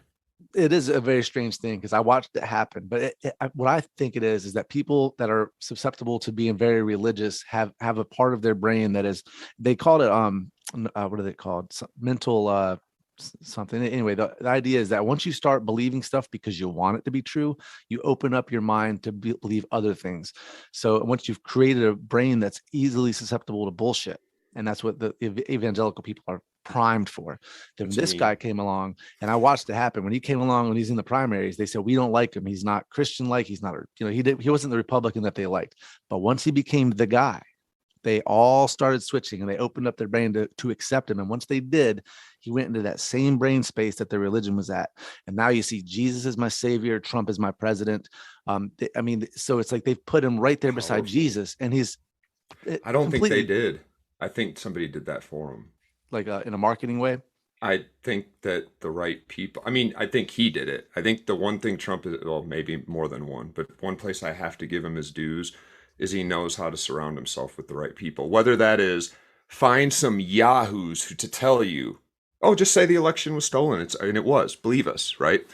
It is a very strange thing because I watched it happen, but what I think it is that people that are susceptible to being very religious have a part of their brain that is, they called it what are they called, mental something. Anyway, the idea is that once you start believing stuff because you want it to be true, you open up your mind to believe other things. So once you've created a brain that's easily susceptible to bullshit, and that's what the evangelical people are primed for. Then this guy came along, and I watched it happen. When he came along, when he's in the primaries, they said, we don't like him. He's not Christian-like. He's not, he wasn't the Republican that they liked. But once he became the guy, they all started switching, and they opened up their brain to accept him. And once they did, he went into that same brain space that their religion was at. And now you see Jesus is my savior, Trump is my president. So it's like they've put him right there beside Jesus, and he's. I don't think they did. I think somebody did that for him. Like in a marketing way? I think that the right people, I think he did it. I think the one thing Trump is, well, maybe more than one, but one place I have to give him his dues is he knows how to surround himself with the right people. Whether that is find some yahoos to tell you, oh, just say the election was stolen. And it was, believe us, right?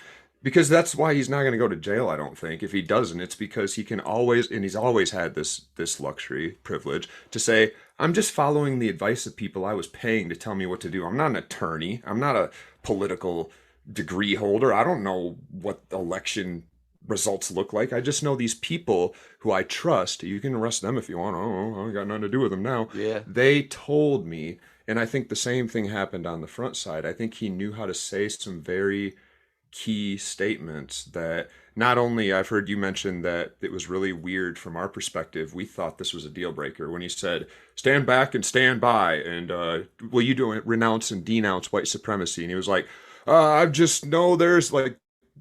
Because that's why he's not going to go to jail, I don't think. If he doesn't, it's because he can always, and he's always had this luxury, privilege, to say, I'm just following the advice of people I was paying to tell me what to do. I'm not an attorney. I'm not a political degree holder. I don't know what election results look like. I just know these people who I trust. You can arrest them if you want. Oh, I got nothing to do with them now. Yeah. They told me, and I think the same thing happened on the front side. I think he knew how to say some very key statements that not only, I've heard you mention that it was really weird from our perspective. We thought this was a deal breaker when he said, stand back and stand by, and will you do renounce and denounce white supremacy? And he was like, I just know there's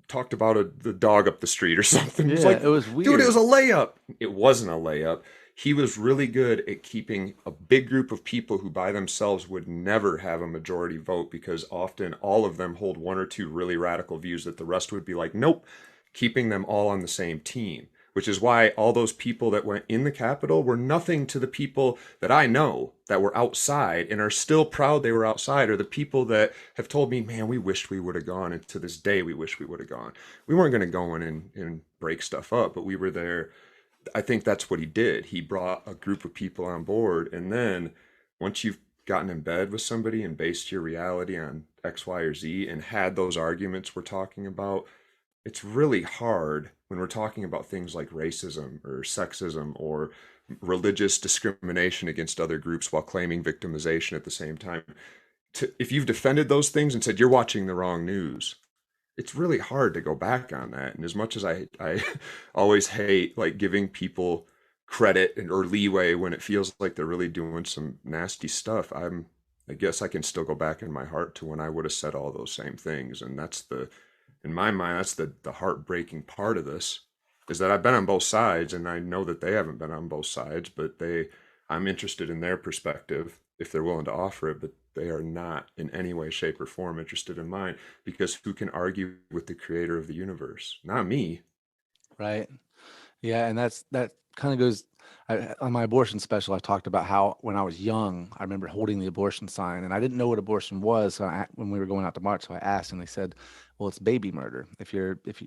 talked about the dog up the street or something. Yeah, it was weird. Dude, it was a layup. It wasn't a layup. He was really good at keeping a big group of people who by themselves would never have a majority vote, because often all of them hold one or two really radical views that the rest would be like, nope, keeping them all on the same team. which is why all those people that went in the Capitol were nothing to the people that I know that were outside and are still proud they were outside, or the people that have told me, man, we wished we would have gone, and to this day we wish we would have gone. We weren't going to go in and break stuff up, but we were there. I think that's what he did. He brought a group of people on board, and then once you've gotten in bed with somebody and based your reality on X, Y, or Z and had those arguments we're talking about, it's really hard when we're talking about things like racism or sexism or religious discrimination against other groups while claiming victimization at the same time. If you've defended those things and said you're watching the wrong news, it's really hard to go back on that. And as much as I always hate like giving people credit or leeway when it feels like they're really doing some nasty stuff, I guess I can still go back in my heart to when I would have said all those same things. And in my mind, that's the heartbreaking part of this, is that I've been on both sides, and I know that they haven't been on both sides, but I'm interested in their perspective if they're willing to offer it, but they are not in any way, shape, or form interested in mine, because who can argue with the creator of the universe? Not me. Right. Yeah. And that kind of goes, on my abortion special, I talked about how when I was young, I remember holding the abortion sign, and I didn't know what abortion was. So when we were going out to march, so I asked, and they said, well, it's baby murder. If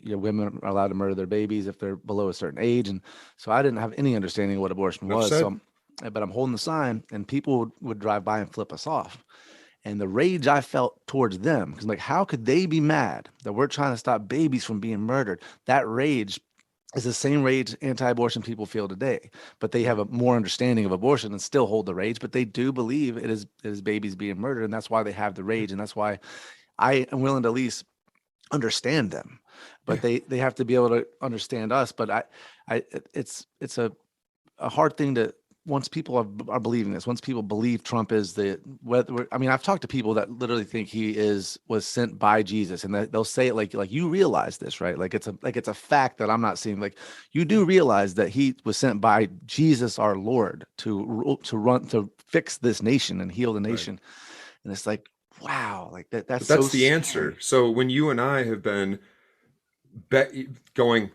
women are allowed to murder their babies if they're below a certain age. And so I didn't have any understanding of what abortion was. So, but I'm holding the sign, and people would drive by and flip us off. And the rage I felt towards them, because like, how could they be mad that we're trying to stop babies from being murdered? That rage is the same rage anti-abortion people feel today, but they have a more understanding of abortion and still hold the rage, but they do believe it is babies being murdered. And that's why they have the rage. And that's why I am willing to at least understand them, but they have to be able to understand us. But it's a hard thing to, once people are believing this, once people believe Trump is I've talked to people that literally think he was sent by Jesus, and they'll say it like you realize this, right? Like it's a fact that I'm not seeing. Like, you do realize that he was sent by Jesus, our Lord, to fix this nation and heal the nation. Right. And it's like, wow, like that's the scary. Answer. So when you and I have been going,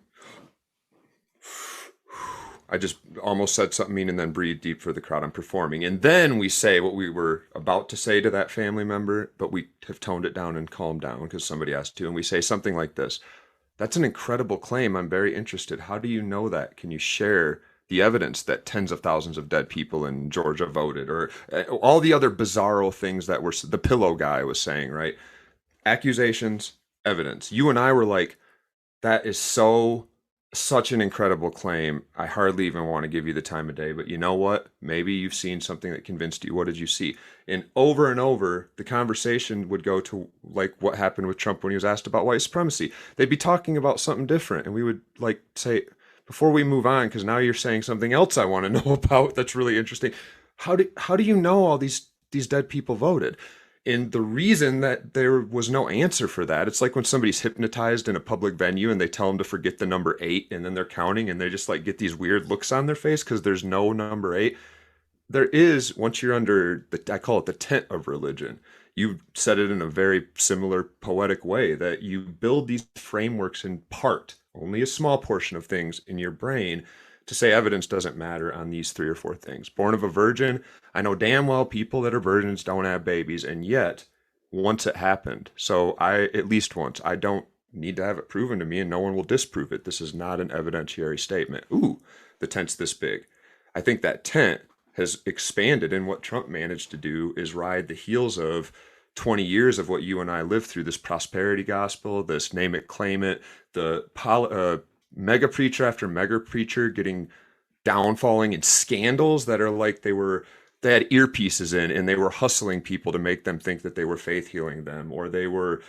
I just almost said something mean and then breathe deep for the crowd I'm performing. And then we say what we were about to say to that family member, but we have toned it down and calmed down because somebody asked to. And we say something like this: that's an incredible claim. I'm very interested. How do you know that? Can you share the evidence that tens of thousands of dead people in Georgia voted, or all the other bizarro things that the pillow guy was saying, right? Accusations, evidence. You and I were like, that is such an incredible claim. I hardly even want to give you the time of day, but you know what? Maybe you've seen something that convinced you. What did you see? And over, the conversation would go to like what happened with Trump when he was asked about white supremacy. They'd be talking about something different, and we would like say, before we move on, because now you're saying something else I want to know about that's really interesting. How do you know all these dead people voted? And the reason that there was no answer for that, it's like when somebody's hypnotized in a public venue and they tell them to forget the number 8, and then they're counting and they just like get these weird looks on their face because there's no number 8. There is, once you're under I call it the tent of religion. You said it in a very similar poetic way, that you build these frameworks in part, only a small portion of things in your brain, to say evidence doesn't matter on these 3 or 4 things. Born of a virgin, I know damn well people that are virgins don't have babies, and yet once it happened. So at least once, I don't need to have it proven to me, and no one will disprove it. This is not an evidentiary statement. Ooh, the tent's this big. I think that tent has expanded, and what Trump managed to do is ride the heels of 20 years of what you and I lived through, this prosperity gospel, this name it, claim it, the mega preacher after mega preacher getting downfalling in scandals that are like they had earpieces in and they were hustling people to make them think that they were faith healing them, or they were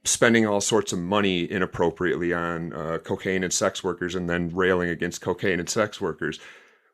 spending all sorts of money inappropriately on cocaine and sex workers and then railing against cocaine and sex workers.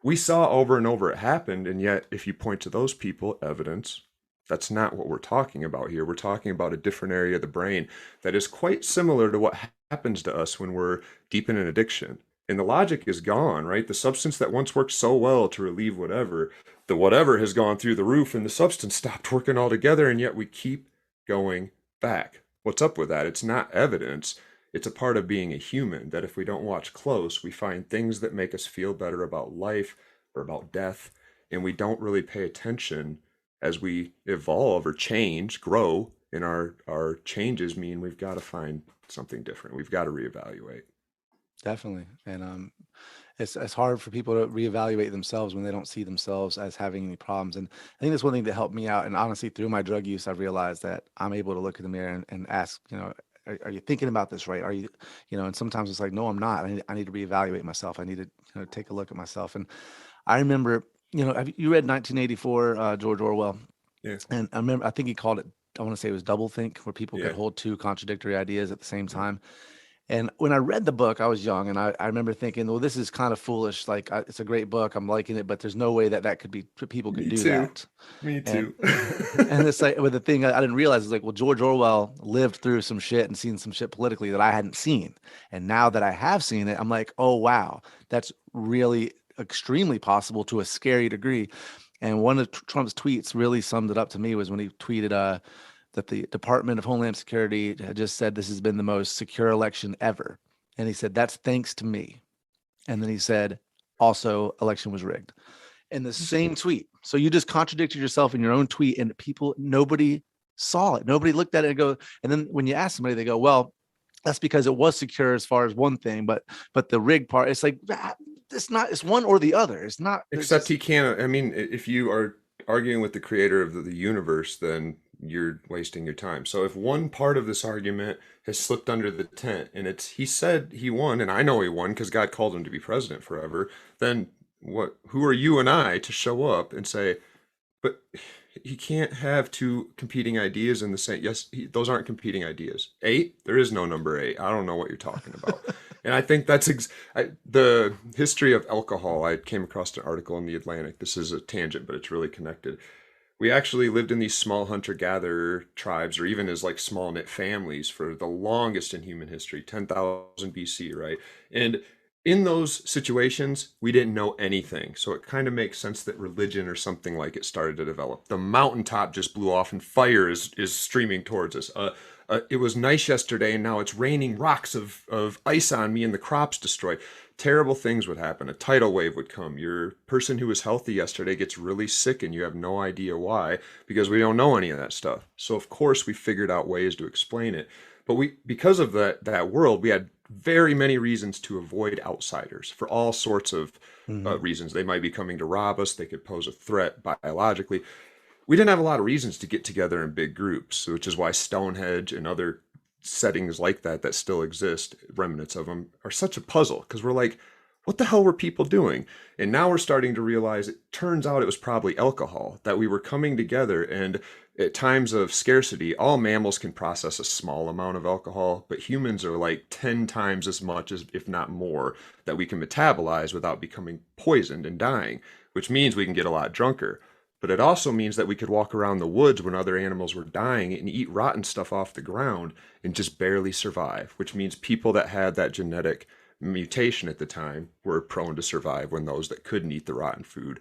We saw over and over it happened, and yet if you point to those people, evidence, that's not what we're talking about here. We're talking about a different area of the brain that is quite similar to what happens to us when we're deep in an addiction. And the logic is gone, right? The substance that once worked so well to relieve whatever, the whatever has gone through the roof and the substance stopped working altogether, and yet we keep going back. What's up with that? It's not evidence. It's a part of being a human that if we don't watch close, we find things that make us feel better about life or about death, and we don't really pay attention as we evolve or change, grow, and our changes mean we've got to find something different. We've got to reevaluate. Definitely. And it's hard for people to reevaluate themselves when they don't see themselves as having any problems. And I think that's one thing that helped me out. And honestly, through my drug use, I've realized that I'm able to look in the mirror and ask, are you thinking about this right? Are you, and sometimes it's like, no, I'm not. I need to reevaluate myself. I need to, take a look at myself. And I remember, have you read 1984, George Orwell? Yeah. And I think he called it, I want to say it was doublethink, where people could Yeah. hold two contradictory ideas at the same time. And when I read the book, I was young, and I remember thinking, well, this is kind of foolish. Like, it's a great book. I'm liking it, but there's no way that could be, people could Me do too. that. Me too. And it's like, but the thing I didn't realize is like, well, George Orwell lived through some shit and seen some shit politically that I hadn't seen. And now that I have seen it, I'm like, oh, wow, that's really extremely possible to a scary degree. And one of Trump's tweets really summed it up to me was when he tweeted, that the Department of Homeland Security had just said this has been the most secure election ever. And he said, that's thanks to me. And then he said, also, election was rigged. In the same tweet. So you just contradicted yourself in your own tweet, and nobody saw it. Nobody looked at it and go, and then when you ask somebody, they go, well, that's because it was secure as far as one thing, but the rig part, it's like, it's one or the other. It's not. Except he can't. I mean, if you are arguing with the creator of the universe, then you're wasting your time. So if one part of this argument has slipped under the tent and he said he won, and I know he won because God called him to be president forever, then who are you and I to show up and say, but he can't have two competing ideas in the same, those aren't competing ideas. 8, there is no number 8. I don't know what you're talking about. And I think that's the history of alcohol. I came across an article in the Atlantic. This is a tangent, but it's really connected. We actually lived in these small hunter-gatherer tribes, or even as like small knit families for the longest in human history, 10,000 BC, right? And in those situations, we didn't know anything. So it kind of makes sense that religion or something like it started to develop. The mountaintop just blew off and fire is streaming towards us. It was nice yesterday and now it's raining rocks of ice on me and the crops destroyed. Terrible things would happen. A tidal wave would come. Your person who was healthy yesterday gets really sick and you have no idea why, because we don't know any of that stuff. So of course we figured out ways to explain it. But because of that world, we had very many reasons to avoid outsiders for all sorts of reasons. They might be coming to rob us. They could pose a threat biologically. We didn't have a lot of reasons to get together in big groups, which is why Stonehenge and other settings like that still exist, remnants of them, are such a puzzle, because we're like, what the hell were people doing? And now we're starting to realize it turns out it was probably alcohol, that we were coming together, and at times of scarcity, all mammals can process a small amount of alcohol, but humans are like 10 times as much, as if not more, that we can metabolize without becoming poisoned and dying, which means we can get a lot drunker. But it also means that we could walk around the woods when other animals were dying and eat rotten stuff off the ground and just barely survive, which means people that had that genetic mutation at the time were prone to survive when those that couldn't eat the rotten food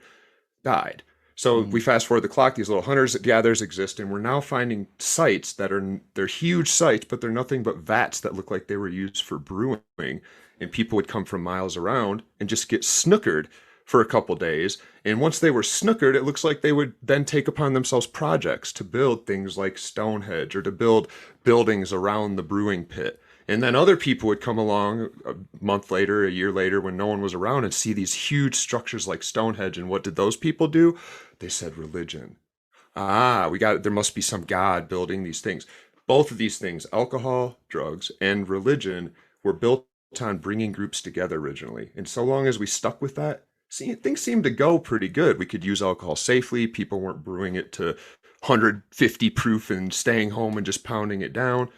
died. So we fast forward the clock, these little hunters-gatherers exist, and we're now finding sites they're huge sites, but they're nothing but vats that look like they were used for brewing, and people would come from miles around and just get snookered for a couple days. And once they were snookered, it looks like they would then take upon themselves projects to build things like Stonehenge or to build buildings around the brewing pit. And then other people would come along a month later, a year later, when no one was around, and see these huge structures like Stonehenge. And what did those people do? They said religion. There must be some God building these things. Both of these things, alcohol, drugs, and religion, were built on bringing groups together originally. And so long as we stuck with that, things seemed to go pretty good. We could use alcohol safely. People weren't brewing it to 150 proof and staying home and just pounding it down.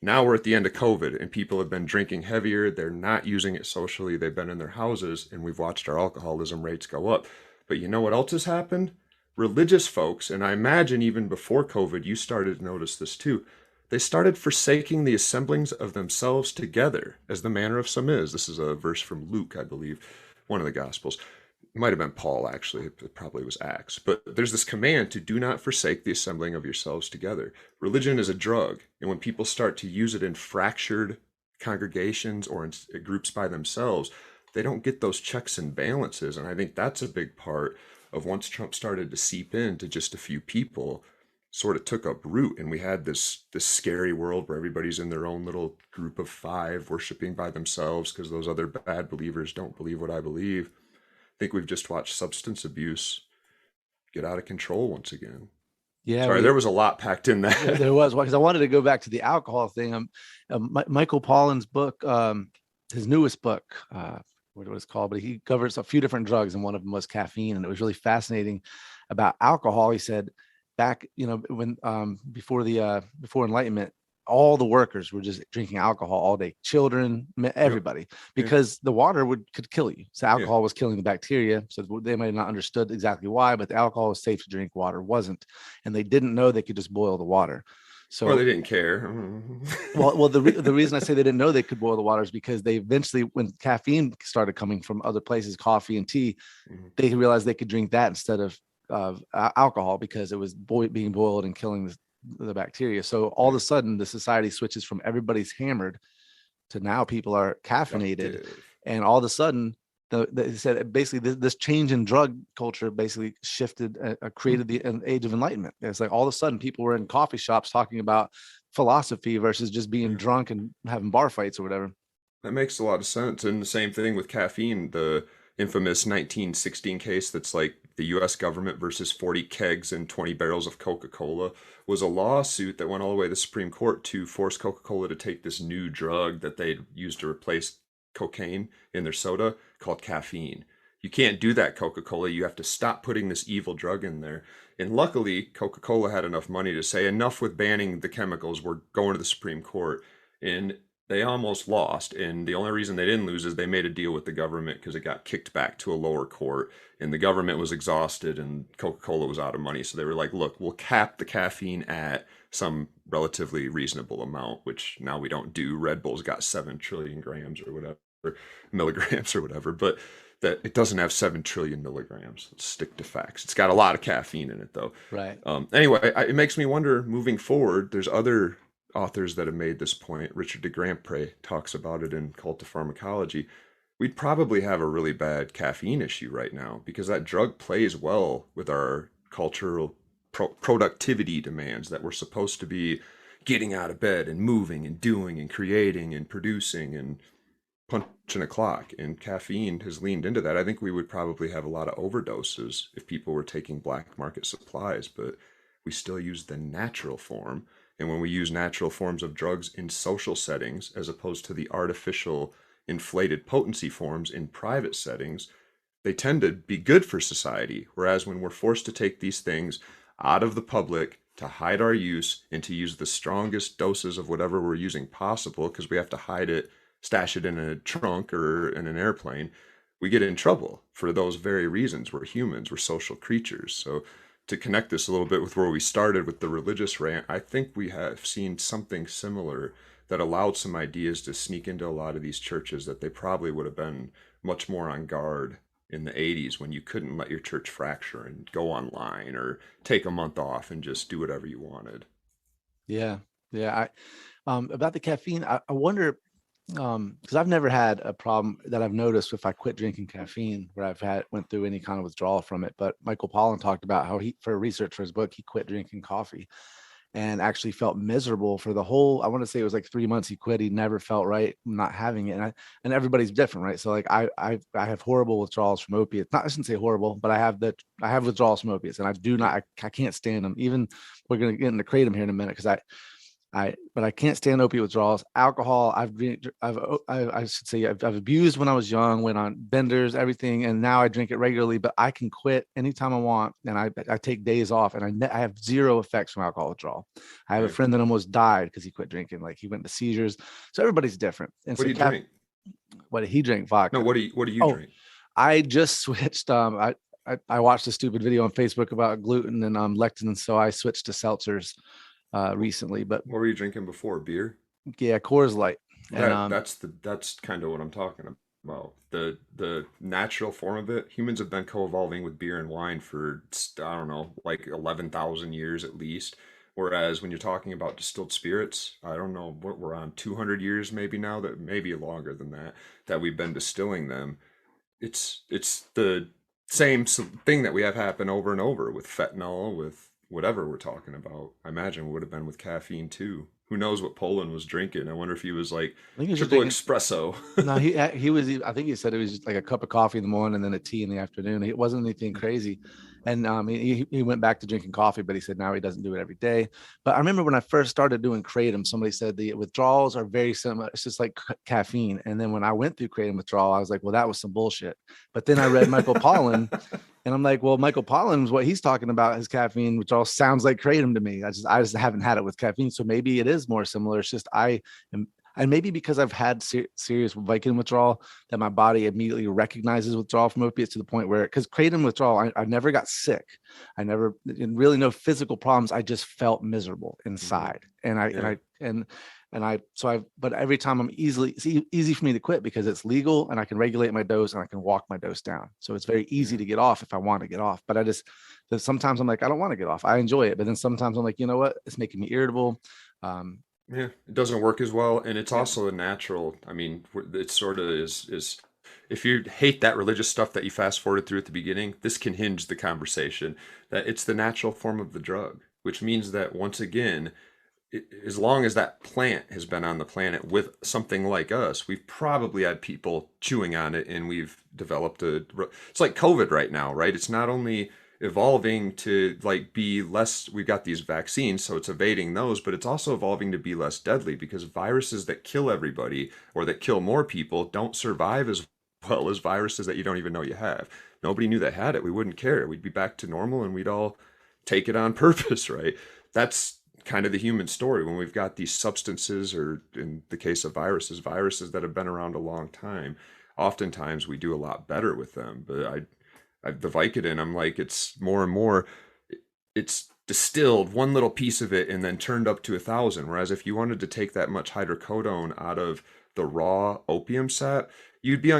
Now we're at the end of COVID and people have been drinking heavier. They're not using it socially. They've been in their houses and we've watched our alcoholism rates go up. But you know what else has happened? Religious folks, and I imagine even before COVID, you started to notice this too. They started forsaking the assemblings of themselves together, as the manner of some is. This is a verse from Luke, I believe, one of the Gospels. It might have been Paul, actually. It probably was Acts. But there's this command to do not forsake the assembling of yourselves together. Religion is a drug, and when people start to use it in fractured congregations or in groups by themselves, they don't get those checks and balances. And I think that's a big part of once Trump started to seep into just a few people, sort of took up root, and we had this scary world where everybody's in their own little group of five worshiping by themselves because those other bad believers don't believe what I believe. I think we've just watched substance abuse get out of control once again. Yeah, Sorry, there was a lot packed in that. there was, because I wanted to go back to the alcohol thing. Michael Pollan's book, his newest book, what it was called, but he covers a few different drugs, and one of them was caffeine, and it was really fascinating about alcohol. He said back, when before Enlightenment, all the workers were just drinking alcohol all day, children, everybody, because the water could kill you. So alcohol was killing the bacteria. So they might have not understood exactly why, but the alcohol was safe to drink, water wasn't, and they didn't know they could just boil the water. So, or they didn't care. well, the reason I say they didn't know they could boil the water is because they eventually, when caffeine started coming from other places, coffee and tea, they realized they could drink that instead of alcohol because it was being boiled and killing the bacteria. So all of a sudden, the society switches from everybody's hammered to now people are caffeinated, and all of a sudden, they said basically this change in drug culture basically shifted, created an age of enlightenment. It's like all of a sudden people were in coffee shops talking about philosophy versus just being drunk and having bar fights or whatever. That makes a lot of sense. And the same thing with caffeine, the infamous 1916 case that's like the US government versus 40 kegs and 20 barrels of Coca-Cola was a lawsuit that went all the way to the Supreme Court to force Coca-Cola to take this new drug that they'd used to replace cocaine in their soda called caffeine. You can't do that, Coca-Cola. You have to stop putting this evil drug in there. And luckily, Coca-Cola had enough money to say, enough with banning the chemicals. We're going to the Supreme Court. And they almost lost. And the only reason they didn't lose is they made a deal with the government because it got kicked back to a lower court. And the government was exhausted and Coca-Cola was out of money. So they were like, look, we'll cap the caffeine at some relatively reasonable amount, which now we don't do. Red Bull's got 7 trillion grams or whatever, milligrams or whatever. But that it doesn't have 7 trillion milligrams. Let's stick to facts. It's got a lot of caffeine in it, though. Right. Anyway, it makes me wonder, moving forward, there's other authors that have made this point. Richard de Grandpré talks about it in Cult of Pharmacology. We'd probably have a really bad caffeine issue right now because that drug plays well with our cultural productivity demands that we're supposed to be getting out of bed and moving and doing and creating and producing and punching a clock. And caffeine has leaned into that. I think we would probably have a lot of overdoses if people were taking black market supplies, but we still use the natural form. And when we use natural forms of drugs in social settings, as opposed to the artificial inflated potency forms in private settings, they tend to be good for society. Whereas when we're forced to take these things out of the public to hide our use and to use the strongest doses of whatever we're using possible, because we have to hide it, stash it in a trunk or in an airplane, we get in trouble for those very reasons. We're humans, we're social creatures. So to connect this a little bit with where we started with the religious rant, I think we have seen something similar that allowed some ideas to sneak into a lot of these churches that they probably would have been much more on guard in the 80s when you couldn't let your church fracture and go online or take a month off and just do whatever you wanted. Yeah. About the caffeine, I wonder, because I've never had a problem that I've noticed if I quit drinking caffeine where went through any kind of withdrawal from it. But Michael Pollan talked about how for research for his book, he quit drinking coffee and actually felt miserable for the whole, I want to say it was like 3 months he quit. He never felt right not having it. And everybody's different, right? So like I have horrible withdrawals from opiates. I shouldn't say horrible, but I have withdrawals from opiates, and I can't stand them. Even we're going to get into kratom here in a minute because but I can't stand opiate withdrawals. Alcohol, I should say I've abused when I was young, went on benders, everything, and now I drink it regularly. But I can quit anytime I want, and I take days off, and I have zero effects from alcohol withdrawal. I have a friend that almost died because he quit drinking, like he went to seizures. So everybody's different. And what do you drink? What did he drink? Vodka. No, what do you drink? I just switched. I watched a stupid video on Facebook about gluten and lectin, so I switched to seltzers recently. But what were you drinking before? Beer? Yeah, Coors Light. And that's kind of what I'm talking about. The natural form of it. Humans have been co-evolving with beer and wine for, I don't know, like 11,000 years at least. Whereas when you're talking about distilled spirits, I don't know what we're on 200 years maybe now, that maybe longer than that we've been distilling them. It's the same thing that we have happen over and over with fentanyl, with whatever we're talking about. I imagine it would have been with caffeine too. Who knows what Poland was drinking? I wonder if he was like I think he was just triple drinking. espresso. No, he was. I think he said it was just like a cup of coffee in the morning and then a tea in the afternoon. It wasn't anything crazy, and he went back to drinking coffee, but he said now he doesn't do it every day. But I remember when I first started doing kratom, somebody said the withdrawals are very similar. It's just like caffeine. And then when I went through kratom withdrawal, I was like, well, that was some bullshit. But then I read Michael Pollan. And I'm like, well, Michael Pollan's what he's talking about, his caffeine, which all sounds like kratom to me. I just haven't had it with caffeine. So maybe it is more similar. It's just and maybe because I've had serious Vicodin withdrawal, that my body immediately recognizes withdrawal from opiates to the point where, because kratom withdrawal, I never got sick. I never, and really no physical problems. I just felt miserable inside. But every time it's easy for me to quit because it's legal and I can regulate my dose and I can walk my dose down. So it's very easy to get off if I want to get off. But sometimes I'm like, I don't want to get off. I enjoy it. But then sometimes I'm like, you know what? It's making me irritable. Yeah, it doesn't work as well, and it's also a natural. I mean, it sort of is. If you hate that religious stuff that you fast forwarded through at the beginning, this can hinge the conversation that it's the natural form of the drug, which means that once again, as long as that plant has been on the planet with something like us, we've probably had people chewing on it, and we've developed it's like COVID right now, right? It's not only evolving to like be less, we've got these vaccines, so it's evading those, but it's also evolving to be less deadly, because viruses that kill everybody or that kill more people don't survive as well as viruses that you don't even know you have. Nobody knew they had it. We wouldn't care. We'd be back to normal and we'd all take it on purpose, right? That's kind of the human story when we've got these substances, or in the case of viruses that have been around a long time. Oftentimes we do a lot better with them, but the Vicodin, I'm like, it's more and more, it's distilled one little piece of it and then turned up to 1,000. Whereas if you wanted to take that much hydrocodone out of the raw opium sap, you'd be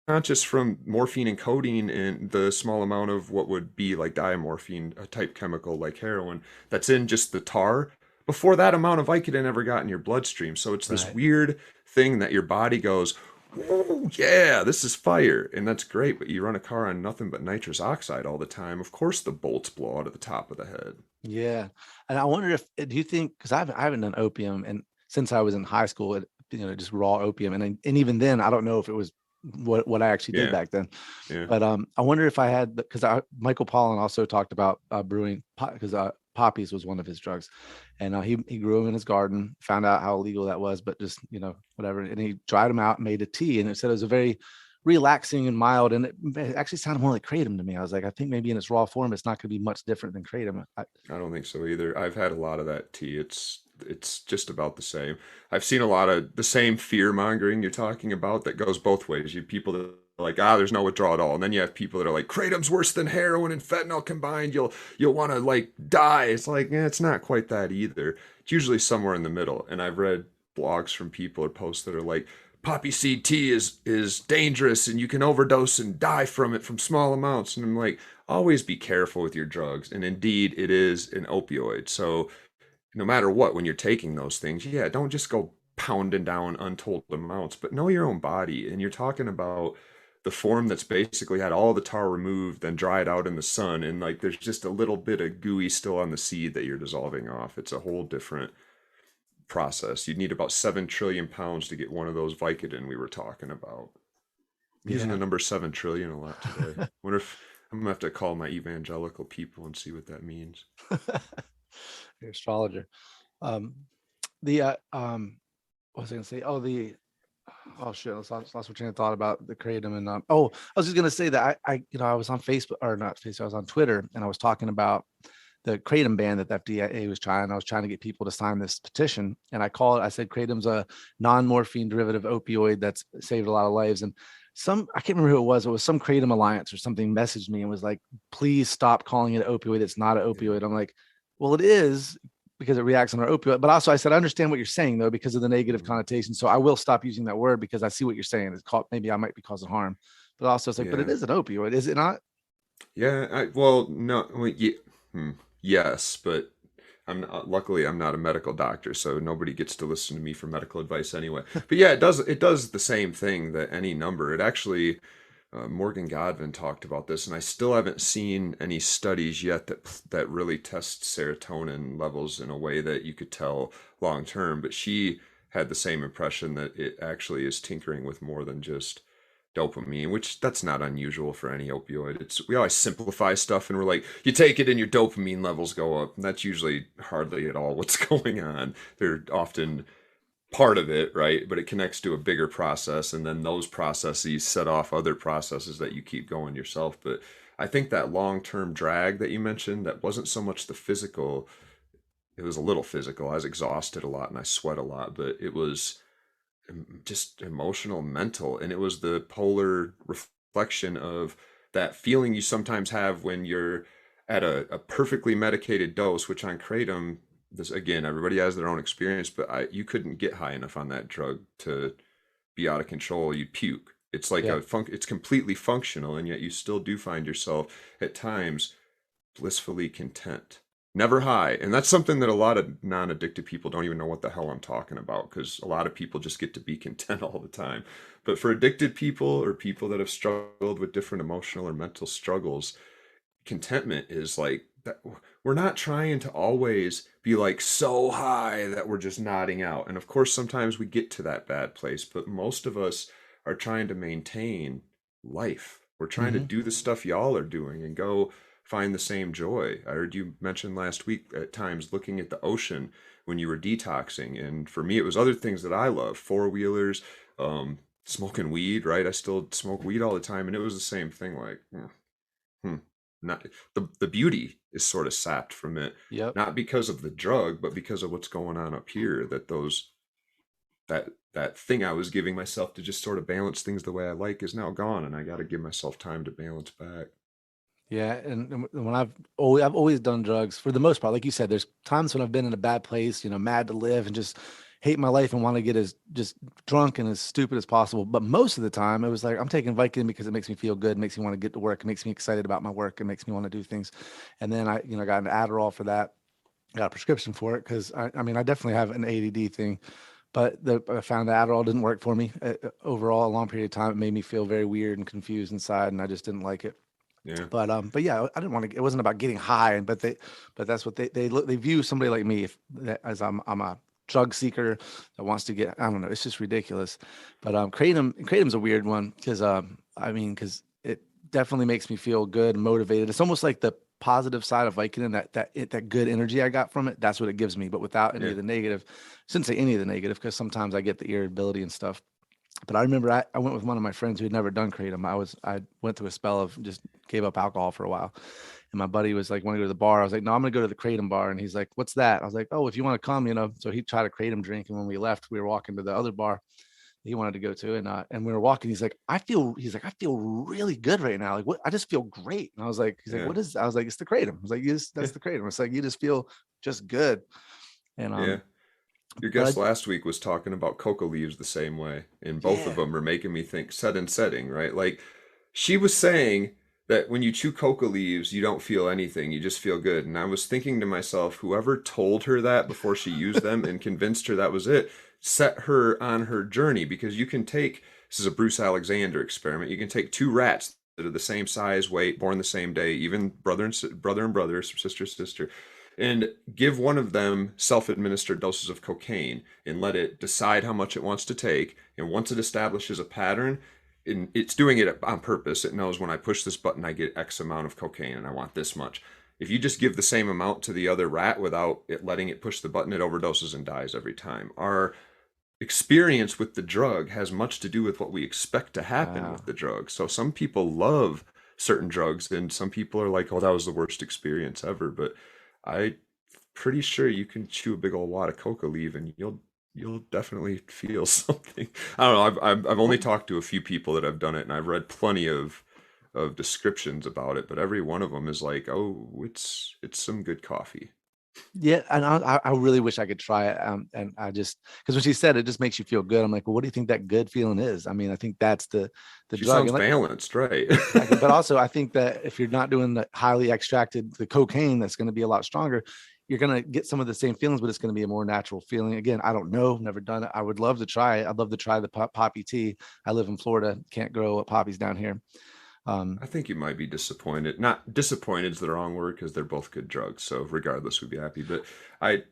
unconscious from morphine and codeine and the small amount of what would be like diamorphine, a type chemical like heroin, that's in just the tar, before that amount of Vicodin ever got in your bloodstream. So it's this weird thing that your body goes, oh yeah, this is fire, and that's great, but you run a car on nothing but nitrous oxide all the time, of course the bolts blow out of the top of the head. Yeah. And I wonder do you think, because I haven't done opium and since I was in high school, just raw opium, and even then I don't know if it was what I actually did back then. But I wonder if I had, because Michael Pollan also talked about brewing, because poppies was one of his drugs, and he grew them in his garden, found out how illegal that was, but just whatever, and he dried them out and made a tea, and it said it was a very relaxing and mild, and it actually sounded more like kratom to me. I was like, I think maybe in its raw form it's not going to be much different than kratom. I don't think so either. I've had a lot of that tea. It's just about the same. I've seen a lot of the same fear mongering you're talking about that goes both ways. You people that are like, there's no withdrawal at all, and then you have people that are like, kratom's worse than heroin and fentanyl combined, you'll want to like die. It's like, it's not quite that either. It's usually somewhere in the middle. And I've read blogs from people or posts that are like, poppy seed tea is dangerous and you can overdose and die from it from small amounts. And I'm like, always be careful with your drugs. And indeed, it is an opioid. So no matter what, when you're taking those things, don't just go pounding down untold amounts, but know your own body. And you're talking about the form that's basically had all the tar removed, then dried out in the sun. And like, there's just a little bit of gooey still on the seed that you're dissolving off. It's a whole different process. You'd need about 7 trillion pounds to get one of those Vicodin we were talking about. Using the number 7 trillion a lot today. Wonder if I'm gonna have to call my evangelical people and see what that means. Your astrologer. What was I gonna say? Oh shit, I lost my train of thought about the kratom. And I was just gonna say that I was on Facebook, or not Facebook, I was on Twitter, and I was talking about the kratom ban that the FDA was trying. I was trying to get people to sign this petition, and I said kratom's a non-morphine derivative opioid that's saved a lot of lives. And I can't remember who it was some Kratom Alliance or something messaged me and was like, please stop calling it an opioid. It's not an opioid. I'm like, well, it is, because it reacts on our opioid. But also I said, I understand what you're saying though, because of the negative connotation. So I will stop using that word, because I see what you're saying. It's called, maybe I might be causing harm, but also it's like, but it is an opioid, is it not? Yeah. Yes, but luckily I'm not a medical doctor, so nobody gets to listen to me for medical advice anyway. But yeah, it does the same thing that any number. It actually, Morgan Godwin talked about this, and I still haven't seen any studies yet that really test serotonin levels in a way that you could tell long term. But she had the same impression that it actually is tinkering with more than just dopamine, which that's not unusual for any opioid. We always simplify stuff and we're like, you take it and your dopamine levels go up. And that's usually hardly at all what's going on. They're often part of it, right? But it connects to a bigger process, and then those processes set off other processes that you keep going yourself. But I think that long-term drag that you mentioned, that wasn't so much the physical. It was a little physical. I was exhausted a lot and I sweat a lot, but it was just emotional, mental, and it was the polar reflection of that feeling you sometimes have when you're at a perfectly medicated dose, which on kratom, this again, everybody has their own experience, but you couldn't get high enough on that drug to be out of control. You'd puke. It's like it's completely functional, and yet you still do find yourself at times blissfully content. Never high. And that's something that a lot of non-addicted people don't even know what the hell I'm talking about, because a lot of people just get to be content all the time. But for addicted people or people that have struggled with different emotional or mental struggles, contentment is like that. We're not trying to always be like so high that we're just nodding out. And of course, sometimes we get to that bad place, but most of us are trying to maintain life. We're trying to do the stuff y'all are doing and go find the same joy. I heard you mention last week at times looking at the ocean when you were detoxing. And for me, it was other things that I love, four-wheelers, smoking weed, right? I still smoke weed all the time. And it was the same thing, like, not the beauty is sort of sapped from it. Yep. Not because of the drug, but because of what's going on up here, that thing I was giving myself to just sort of balance things the way I like is now gone. And I got to give myself time to balance back. Yeah, and when I've always done drugs for the most part, like you said, there's times when I've been in a bad place, mad to live and just hate my life and want to get as just drunk and as stupid as possible. But most of the time, it was like I'm taking Vicodin because it makes me feel good, makes me want to get to work, it makes me excited about my work, it makes me want to do things. And then I got an Adderall for that, got a prescription for it because I definitely have an ADD thing. But I found the Adderall didn't work for me overall. A long period of time, it made me feel very weird and confused inside, and I just didn't like it. Yeah. But yeah, I didn't want to. It wasn't about getting high, but that's what they view somebody like me as I'm a drug seeker that wants to get. I don't know. It's just ridiculous. But kratom's a weird one because because it definitely makes me feel good and motivated. It's almost like the positive side of Vicodin, that good energy I got from it. That's what it gives me, but without any of the negative. I shouldn't say any of the negative because sometimes I get the irritability and stuff. But I remember I went with one of my friends who had never done kratom. I went through a spell of just gave up alcohol for a while. And my buddy was like, want to go to the bar? I was like, no, I'm going to go to the kratom bar. And he's like, what's that? I was like, oh, if you want to come, So he tried a kratom drink. And when we left, we were walking to the other bar he wanted to go to. And we were walking. He's like, I feel really good right now. Like, what? I just feel great. And I was like, like, what is, I was like, it's the kratom. I was like, that's the kratom. It's like, you just feel just good. And, your guest last week was talking about coca leaves the same way, and both of them are making me think set and setting, right? Like she was saying that when you chew coca leaves, you don't feel anything, you just feel good. And I was thinking to myself, whoever told her that before she used them and convinced her that was it, set her on her journey, because you can take, this is a Bruce Alexander experiment, you can take two rats that are the same size, weight, born the same day, even brother and brother, sister, and give one of them self-administered doses of cocaine and let it decide how much it wants to take. And once it establishes a pattern, and it's doing it on purpose, it knows when I push this button, I get X amount of cocaine and I want this much. If you just give the same amount to the other rat without it letting it push the button, it overdoses and dies every time. Our experience with the drug has much to do with what we expect to happen with the drug. So some people love certain drugs and some people are like, oh, that was the worst experience ever. But I'm pretty sure you can chew a big old wad of coca leaf and you'll definitely feel something. I don't know. I've only talked to a few people that have done it, and I've read plenty of descriptions about it. But every one of them is like, oh, it's some good coffee. Yeah, and I really wish I could try it. And I just, because when she said it just makes you feel good, I'm like, well, what do you think that good feeling is? I mean, I think that's the She drug. sounds balanced, right? But also, I think that if you're not doing the highly extracted, the cocaine, that's going to be a lot stronger. you're going to get some of the same feelings, but it's going to be a more natural feeling. Again, I don't know, never done it. I would love to try it. I'd love to try the poppy tea. I live in Florida, can't grow poppies down here. I think you might be disappointed. Not disappointed is the wrong word because they're both good drugs. So regardless, we'd be happy. But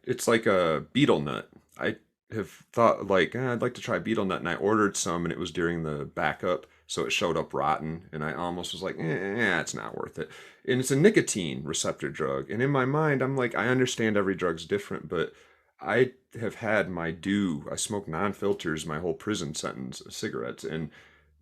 it's like a betel nut. I have thought like I'd like to try betel nut, and I ordered some, and it was during the backup, so it showed up rotten, and I almost was like, it's not worth it. And it's a nicotine receptor drug, and in my mind, I'm like, I understand every drug's different, but I have had my due. I smoked non-filters my whole prison sentence of cigarettes, and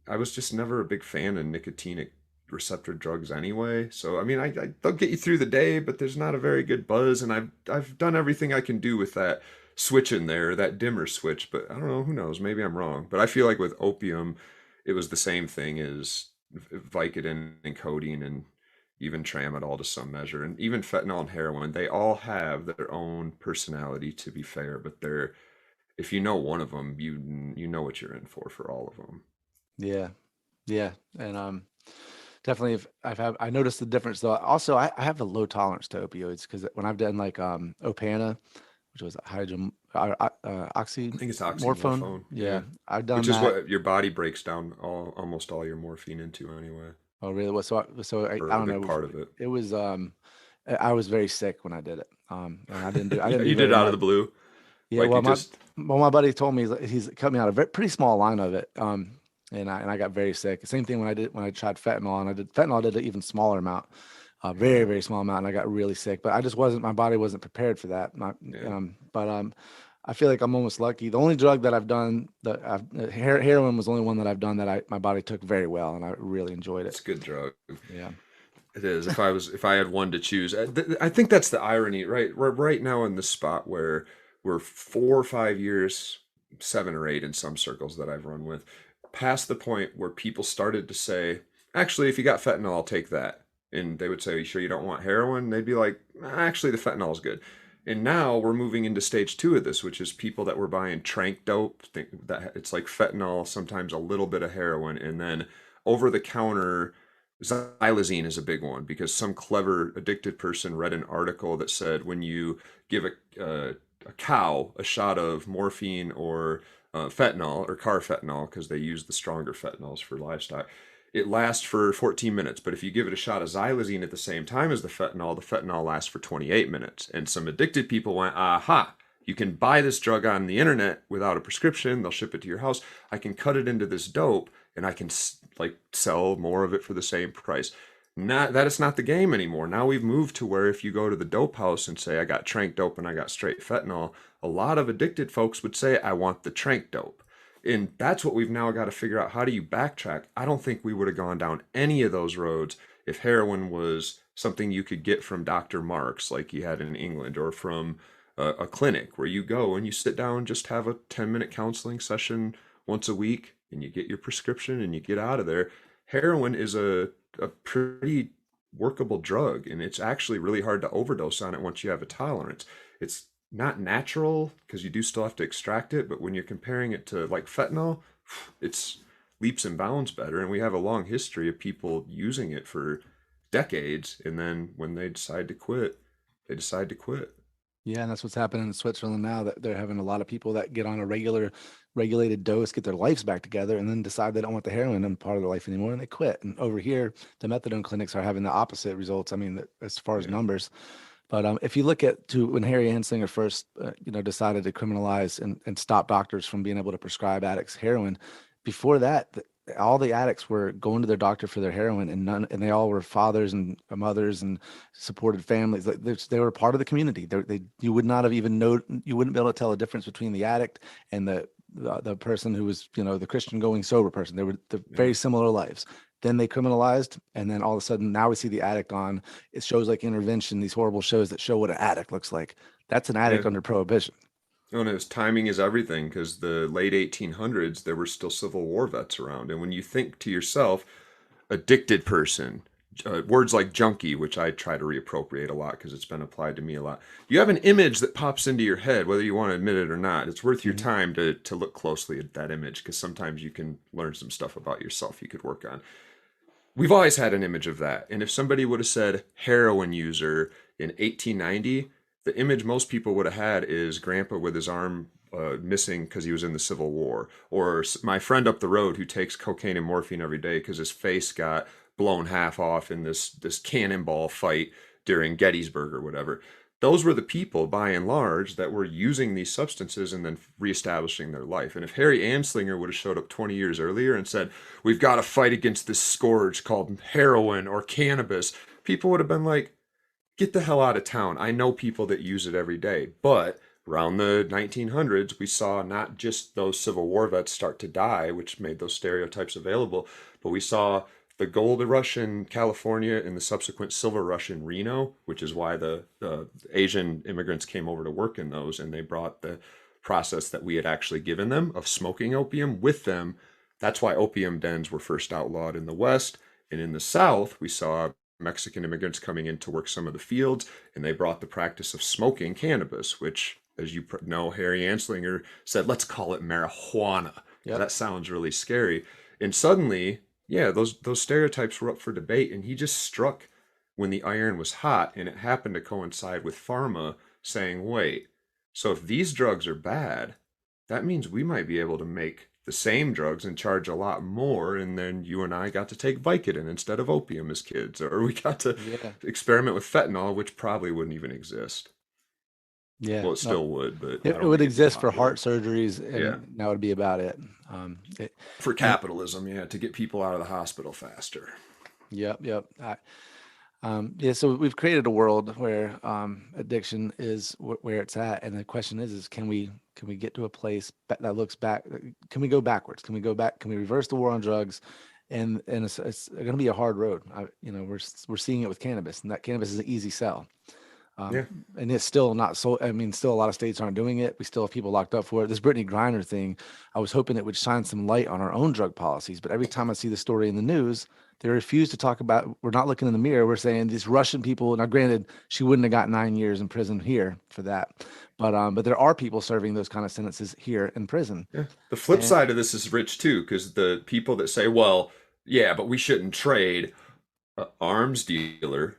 I was just never a big fan of nicotinic receptor drugs anyway. So I mean, they'll get you through the day, but there's not a very good buzz. And I've done everything I can do with that switch in there, that dimmer switch. But I don't know, who knows? Maybe I'm wrong. But I feel like with opium, it was the same thing as Vicodin and codeine and even tramadol to some measure, and even fentanyl and heroin. They all have their own personality, to be fair. But if you know one of them, you know what you're in for all of them. Yeah. Yeah. And definitely I noticed the difference though. Also, I have a low tolerance to opioids because when I've done like Opana, which was I think it's oxymorphone. oxymorphone. Yeah. I've done Which is that. what your body breaks down almost all your morphine into anyway. Oh, really? Well, so I Or a don't big know. part of it. It was I was very sick when I did it. And I didn't do You did it out of the blue. Yeah, Like well, my buddy told me he's cut me out a pretty small line of it. And I got very sick. Same thing when I tried fentanyl, and I did an even smaller amount, very, very small amount, and I got really sick. But my body wasn't prepared for that. I feel like I'm almost lucky. The only drug that I've done heroin was the only one that I've done that my body took very well, and I really enjoyed it. It's a good drug. Yeah. It is. If I had one to choose, I think that's the irony, right? We're right now in the spot where we're 4 or 5 years, 7 or 8 in some circles that I've run with, past the point where people started to say, actually, if you got fentanyl, I'll take that. And they would say, you sure you don't want heroin? They'd be like, actually, the fentanyl is good. And now we're moving into stage 2 of this, which is people that were buying trank dope, think that it's like fentanyl, sometimes a little bit of heroin, and then over the counter xylazine is a big one because some clever addicted person read an article that said when you give a cow a shot of morphine or fentanyl or carfentanil, because they use the stronger fentanyls for livestock, it lasts for 14 minutes. But if you give it a shot of xylazine at the same time as the fentanyl lasts for 28 minutes. And some addicted people went, aha, you can buy this drug on the internet without a prescription. They'll ship it to your house. I can cut it into this dope and I can sell more of it for the same price. That is not the game anymore. Now we've moved to where if you go to the dope house and say, I got trank dope and I got straight fentanyl, a lot of addicted folks would say, I want the trank dope. And that's what we've now got to figure out. How do you backtrack? I don't think we would have gone down any of those roads if heroin was something you could get from Dr. Marks like he had in England, or from a clinic where you go and you sit down and just have a 10-minute counseling session once a week and you get your prescription and you get out of there. Heroin is a pretty workable drug, and it's actually really hard to overdose on it once you have a tolerance. It's not natural because you do still have to extract it, but when you're comparing it to like fentanyl, it's leaps and bounds better. And we have a long history of people using it for decades, and then when they decide to quit, they decide to quit. Yeah, and that's what's happening in Switzerland now, that they're having a lot of people that get on a regulated dose, get their lives back together, and then decide they don't want the heroin in part of their life anymore, and they quit. And over here, the methadone clinics are having the opposite results. I mean, as far as numbers. But if you look at when Harry Anslinger first, decided to criminalize and stop doctors from being able to prescribe addicts heroin, before that, all the addicts were going to their doctor for their heroin, and they all were fathers and mothers and supported families. They were part of the community. You would not have even you wouldn't be able to tell a difference between the addict and the person who was, the Christian going sober person. They were very similar lives. Then they criminalized, and then all of a sudden now we see the addict on it shows like Intervention, these horrible shows that show what an addict looks like. That's an addict under prohibition. And it's timing is everything, because the late 1800s, there were still Civil War vets around. And when you think to yourself, addicted person, words like junkie, which I try to reappropriate a lot because it's been applied to me a lot, you have an image that pops into your head, whether you want to admit it or not. It's worth your time to look closely at that image, because sometimes you can learn some stuff about yourself you could work on. We've always had an image of that. And if somebody would have said heroin user in 1890, the image most people would have had is grandpa with his arm missing because he was in the Civil War, or my friend up the road who takes cocaine and morphine every day because his face got blown half off in this cannonball fight during Gettysburg or whatever. Those were the people, by and large, that were using these substances and then reestablishing their life. And if Harry Anslinger would have showed up 20 years earlier and said, we've got to fight against this scourge called heroin or cannabis, people would have been like, get the hell out of town. I know people that use it every day. But around the 1900s, we saw not just those Civil War vets start to die, which made those stereotypes available, but we saw the gold rush in California and the subsequent silver rush in Reno, which is why the Asian immigrants came over to work in those, and they brought the process that we had actually given them of smoking opium with them. That's why opium dens were first outlawed in the West. And in the South, we saw Mexican immigrants coming in to work some of the fields, and they brought the practice of smoking cannabis, which, as you know, Harry Anslinger said, let's call it marijuana. Yep. That sounds really scary. And suddenly, yeah, those stereotypes were up for debate, and he just struck when the iron was hot, and it happened to coincide with pharma saying, wait, so if these drugs are bad, that means we might be able to make the same drugs and charge a lot more, and then you and I got to take Vicodin instead of opium as kids, or we got to experiment with fentanyl, which probably wouldn't even exist. Yeah, well, it still would, but it would exist for heart surgeries, and that would be about it. For capitalism, to get people out of the hospital faster. Yep. So we've created a world where addiction is where it's at, and the question is can we get to a place that looks back? Can we go backwards? Can we go back? Can we reverse the war on drugs? And it's going to be a hard road. We're seeing it with cannabis, and that cannabis is an easy sell. And it's still not so. I mean, still a lot of states aren't doing it. We still have people locked up for it. This Brittany Griner thing, I was hoping it would shine some light on our own drug policies. But every time I see the story in the news, they refuse to talk about. We're not looking in the mirror. We're saying these Russian people. Now, granted, she wouldn't have got 9 years in prison here for that, but there are people serving those kind of sentences here in prison. Yeah. The flip side of this is rich too, because the people that say, well, yeah, but we shouldn't trade arms dealer.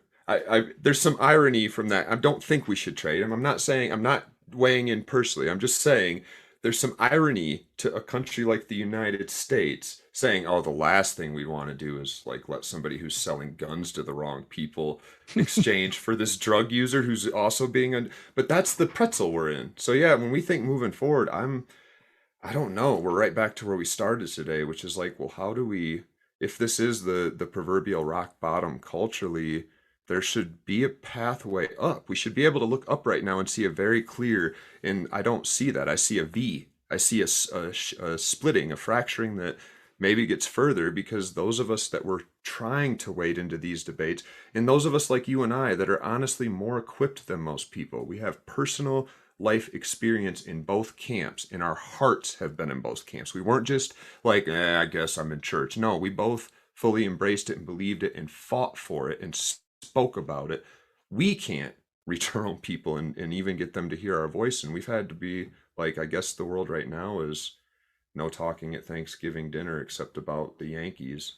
There's some irony from that. I don't think we should trade him. I'm not weighing in personally. I'm just saying there's some irony to a country like the United States saying, oh, the last thing we want to do is like let somebody who's selling guns to the wrong people in exchange for this drug user who's also being but that's the pretzel we're in. So yeah, when we think moving forward, I don't know. We're right back to where we started today, which is like, well, how do we, if this is the proverbial rock bottom culturally, there should be a pathway up. We should be able to look up right now and see a very clear, and I don't see that. I see a V. I see a splitting, a fracturing that maybe gets further because those of us that were trying to wade into these debates, and those of us like you and I that are honestly more equipped than most people, we have personal life experience in both camps, and our hearts have been in both camps. We weren't just like, I guess I'm in church. No, we both fully embraced it and believed it and fought for it and spoke about it. We can't reach our own people and even get them to hear our voice. And we've had to be like, I guess the world right now is no talking at Thanksgiving dinner except about the Yankees.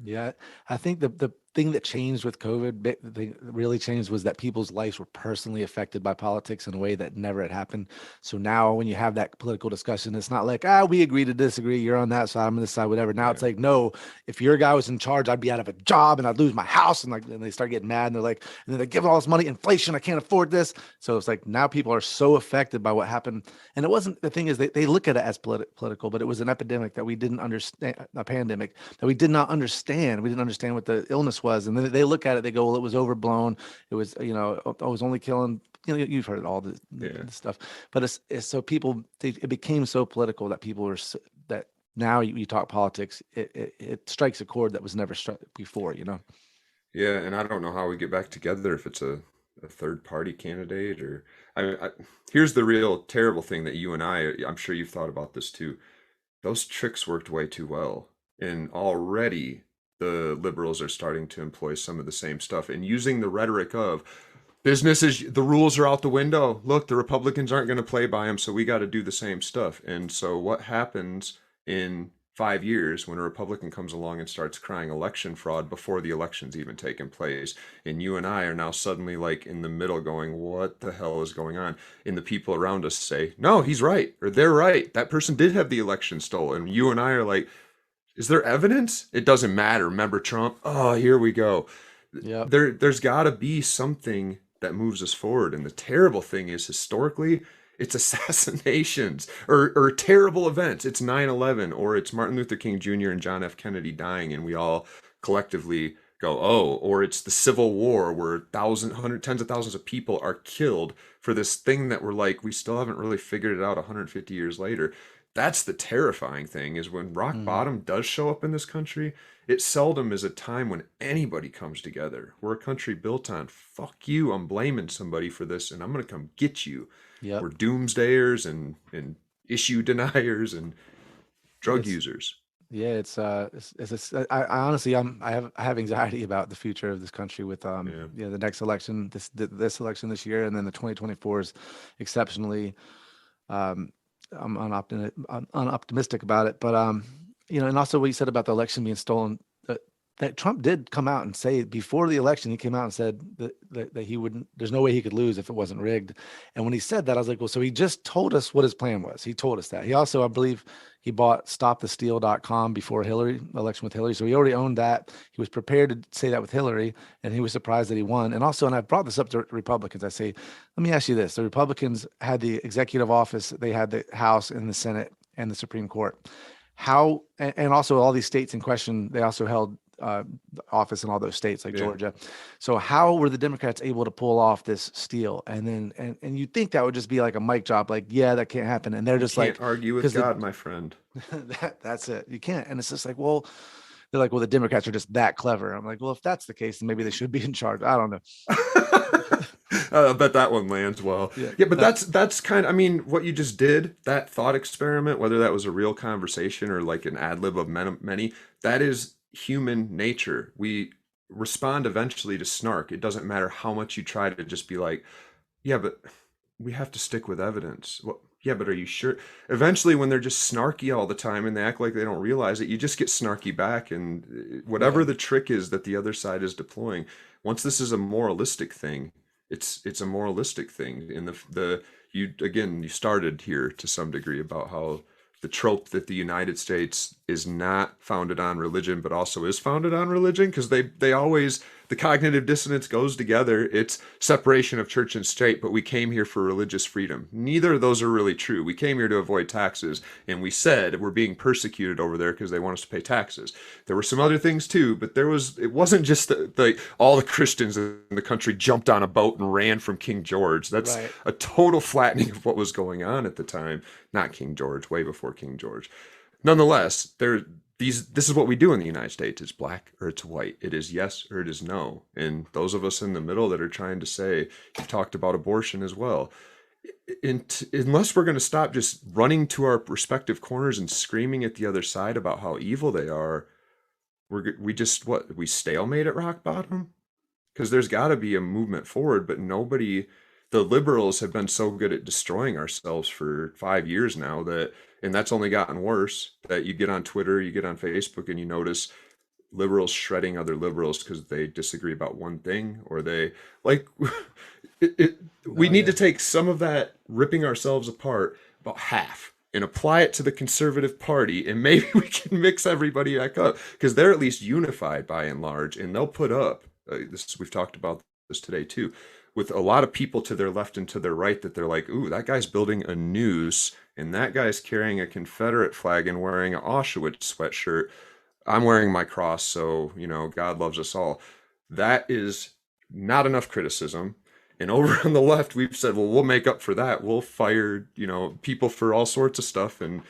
Yeah, I think the thing that changed with COVID, the thing that really changed was that people's lives were personally affected by politics in a way that never had happened. So now when you have that political discussion, it's not like, we agree to disagree. You're on that side, I'm on this side, whatever. Now it's like, no, if your guy was in charge, I'd be out of a job and I'd lose my house. And they start getting mad and they're like, and then they're giving all this money, inflation, I can't afford this. So it's like now people are so affected by what happened. And it wasn't, the thing is they look at it as political, but it was an epidemic that we didn't understand, a pandemic that we did not understand. We didn't understand what the illness was. And then they look at it, they go, well, it was overblown. It was, I was only killing, you've heard all this stuff, but it's so people, it became so political that people were, that now you talk politics, it strikes a chord that was never struck before, Yeah. And I don't know how we get back together if it's a third party candidate or here's the real terrible thing that you and I'm sure you've thought about this too. Those tricks worked way too well. And already the liberals are starting to employ some of the same stuff and using the rhetoric of the rules are out the window. Look, the Republicans aren't going to play by them, so we got to do the same stuff. And so what happens in 5 years when a Republican comes along and starts crying election fraud before the election's even taken place. And you and I are now suddenly like in the middle going, what the hell is going on? And the people around us say, no, he's right, or they're right. That person did have the election stolen. And you and I are like, is there evidence? It doesn't matter. Remember Trump? Oh, here we go. Yep. There's got to be something that moves us forward. And the terrible thing is, historically, it's assassinations or terrible events. It's 9/11, or it's Martin Luther King Jr. and John F. Kennedy dying, and we all collectively go, oh, or it's the Civil War where tens of thousands of people are killed for this thing that we're like, we still haven't really figured it out 150 years later. That's the terrifying thing, is when rock bottom does show up in this country, it seldom is a time when anybody comes together. We're a country built on, fuck you, I'm blaming somebody for this, and I'm going to come get you. Yep. We're doomsdayers and issue deniers and drug users. Yeah, I honestly, I have anxiety about the future of this country with the next election, this election this year, and then the 2024 is exceptionally, I'm unoptimistic about it. But and also what you said about the election being stolen, that Trump did come out and say before the election, he came out and said that he wouldn't, there's no way he could lose if it wasn't rigged. And when he said that, I was like, well, so he just told us what his plan was. He told us that. He also, I believe, he bought stopthesteal.com before Hillary, election with Hillary. So he already owned that. He was prepared to say that with Hillary, and he was surprised that he won. And also, and I brought this up to Republicans, I say, let me ask you this. The Republicans had the executive office, they had the House and the Senate and the Supreme Court. How, and also all these states in question, they also held office in all those states like Georgia. So how were the Democrats able to pull off this steal? And then and you think that would just be like a mic drop, like, yeah, that can't happen. And they're just can't like, argue with God, my friend. That's it. You can't. And it's just like, well, they're like, well, the Democrats are just that clever. I'm like, well, if that's the case, then maybe they should be in charge. I don't know. I bet that one lands well. Yeah, but that's kind of, I mean, what you just did, that thought experiment, whether that was a real conversation or like an ad lib of many, that is human nature. We respond eventually to snark. It doesn't matter how much you try to just be like, yeah, but we have to stick with evidence. Well, yeah, but are you sure? Eventually, when they're just snarky all the time and they act like they don't realize it, you just get snarky back. And whatever the trick is that the other side is deploying, once this is a moralistic thing, it's a moralistic thing. And you started here to some degree about how the trope that the United States is not founded on religion, but also is founded on religion, because they always, the cognitive dissonance goes together. It's separation of church and state, but we came here for religious freedom. Neither of those are really true. We came here to avoid taxes, and we said we're being persecuted over there because they want us to pay taxes. There were some other things too, but it wasn't just like all the Christians in the country jumped on a boat and ran from King George. That's right. A total flattening of what was going on at the time. Not King George, way before King George. Nonetheless, this is what we do in the United States. It's black or it's white. It is yes or it is no. And those of us in the middle that are trying to say, you talked about abortion as well. Unless we're going to stop just running to our respective corners and screaming at the other side about how evil they are, we stalemate at rock bottom? Because there's got to be a movement forward, but the liberals have been so good at destroying ourselves for 5 years now and that's only gotten worse, that you get on Twitter, you get on Facebook, and you notice liberals shredding other liberals because they disagree about one thing, or they like we need to take some of that ripping ourselves apart, about half, and apply it to the Conservative Party, and maybe we can mix everybody back up, because they're at least unified by and large, and they'll put up we've talked about this today too, with a lot of people to their left and to their right, that they're like, ooh, that guy's building a noose, and that guy's carrying a Confederate flag and wearing an Auschwitz sweatshirt. I'm wearing my cross, so, God loves us all. That is not enough criticism. And over on the left, we've said, well, we'll make up for that. We'll fire, people for all sorts of stuff and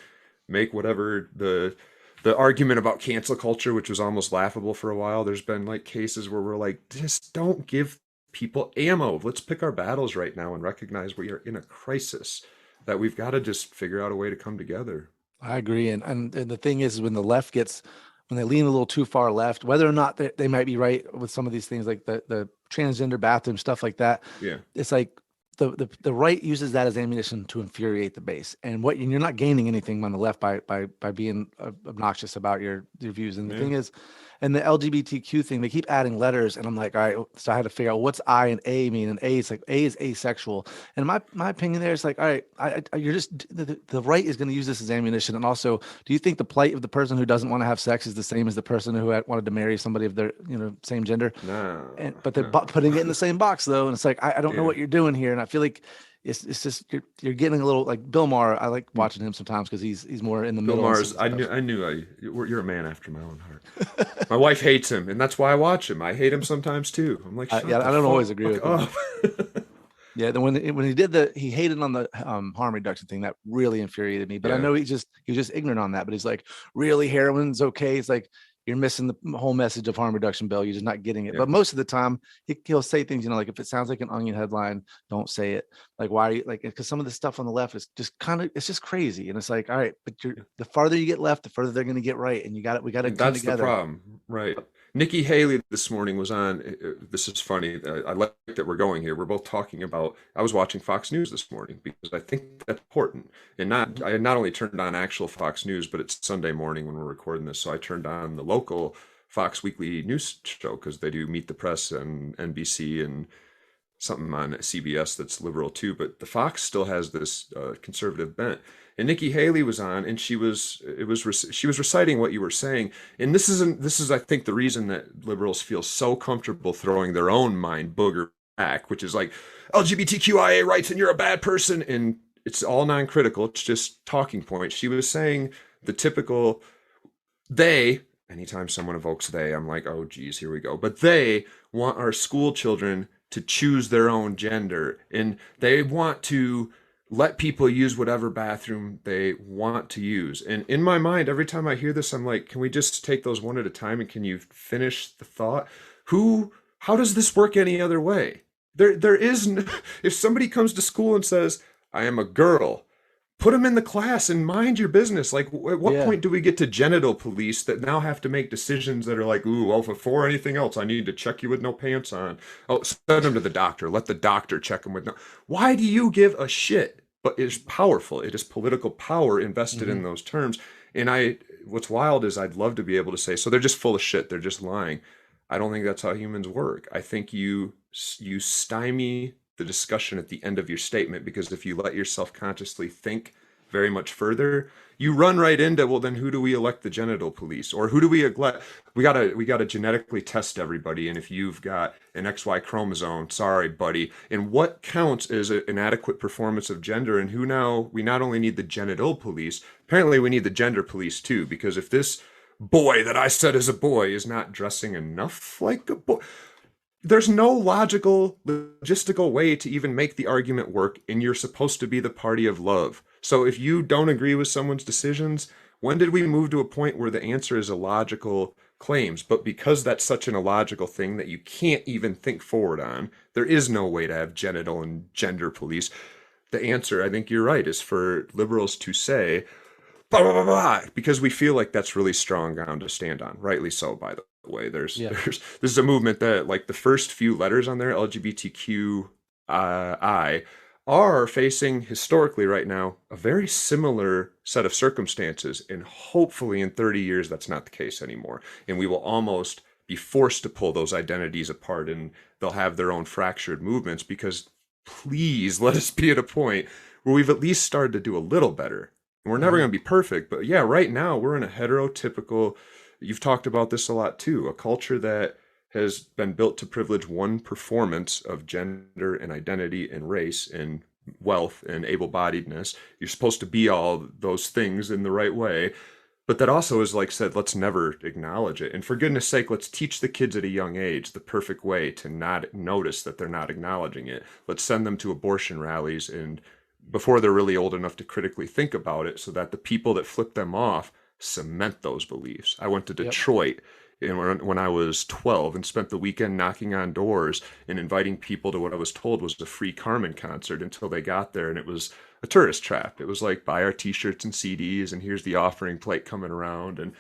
make whatever the argument about cancel culture, which was almost laughable for a while. There's been like cases where we're like, just don't give people ammo. Let's pick our battles right now and recognize we are in a crisis, that we've got to just figure out a way to come together. I agree. And the thing is, when the left when they lean a little too far left, whether or not they might be right with some of these things, like the transgender bathroom, stuff like that. Yeah. It's like, the right uses that as ammunition to infuriate the base, and you're not gaining anything on the left by being obnoxious about your views. And the thing is, and the LGBTQ thing, they keep adding letters, and I'm like, all right, so I had to figure out what's I and A mean, and A is like A is asexual, and my opinion there is like, all right, you're just the right is going to use this as ammunition. And also, do you think the plight of the person who doesn't want to have sex is the same as the person who wanted to marry somebody of their same gender? No, But they're putting it in the same box though, and it's like I don't know what you're doing here, and I feel like it's just you're getting a little like Bill Maher. I like watching him sometimes because he's more in the Bill middle. Maher's, you're a man after my own heart. My wife hates him, and that's why I watch him. I hate him sometimes too. I'm like, I don't always agree with him. Yeah, then when he hated on the harm reduction thing, that really infuriated me. But I know he was just ignorant on that. But he's like, really, heroin's okay? It's like, you're missing the whole message of harm reduction, Bill. You're just not getting it. But most of the time, he'll say things, like if it sounds like an Onion headline, don't say it. Like, why are you like? Because some of the stuff on the left is just it's just crazy, and it's like, all right, but the farther you get left, the further they're going to get right, and we got to come together. That's the problem, right? Nikki Haley this morning was on. This is funny. I like that we're going here. We're both talking about. I was watching Fox News this morning because I think that's important. And I had not only turned on actual Fox News, but it's Sunday morning when we're recording this, so I turned on the local Fox Weekly News show because they do Meet the Press and NBC and something on CBS that's liberal too. But the Fox still has this conservative bent. And Nikki Haley was on, and she was reciting what you were saying. And this is I think the reason that liberals feel so comfortable throwing their own mind booger back, which is like LGBTQIA rights and you're a bad person, and it's all non-critical. It's just talking points. She was saying the typical they. Anytime someone evokes they, I'm like, oh geez, here we go. But they want our school children to choose their own gender, and they want to let people use whatever bathroom they want to use. And in my mind, every time I hear this, I'm like, can we just take those one at a time? And can you finish the thought? How does this work any other way? There is no, if somebody comes to school and says, I am a girl, put them in the class and mind your business. Like, at what point do we get to genital police that now have to make decisions that are like, ooh, well, before anything else, I need to check you with no pants on. Oh, send them to the doctor. Let the doctor check them with no. Why do you give a shit? But it's powerful. It is political power invested in those terms. And what's wild is I'd love to be able to say, so they're just full of shit. They're just lying. I don't think that's how humans work. I think you stymie the discussion at the end of your statement, because if you let yourself consciously think very much further, you run right into, well, then who do we elect the genital police? Or who do we elect? We gotta genetically test everybody, and if you've got an XY chromosome, sorry, buddy. And what counts as an adequate performance of gender? And we not only need the genital police, apparently we need the gender police too, because if this boy that I said is a boy is not dressing enough like a boy, there's no logistical way to even make the argument work, and you're supposed to be the party of love. So if you don't agree with someone's decisions, when did we move to a point where the answer is illogical claims? But because that's such an illogical thing that you can't even think forward on, there is no way to have genital and gender police. The answer, I think you're right, is for liberals to say, blah, blah, blah, blah, because we feel like that's really strong ground to stand on. Rightly so, by the way. This is a movement that, like, the first few letters on there, LGBTQI, are facing historically right now a very similar set of circumstances, and hopefully in 30 years that's not the case anymore, and we will almost be forced to pull those identities apart, and they'll have their own fractured movements, because please let us be at a point where we've at least started to do a little better. And we're never going to be perfect, but yeah, right now we're in a heterotypical, you've talked about this a lot too, a culture that has been built to privilege one performance of gender and identity and race and wealth and able-bodiedness. You're supposed to be all those things in the right way. But that also is, like said, let's never acknowledge it. And for goodness sake, let's teach the kids at a young age the perfect way to not notice that they're not acknowledging it. Let's send them to abortion rallies and before they're really old enough to critically think about it, so that the people that flip them off cement those beliefs. I went to Detroit when I was 12 and spent the weekend knocking on doors and inviting people to what I was told was a free Carmen concert until they got there, and it was a tourist trap. It was like, buy our t-shirts and CDs and here's the offering plate coming around, and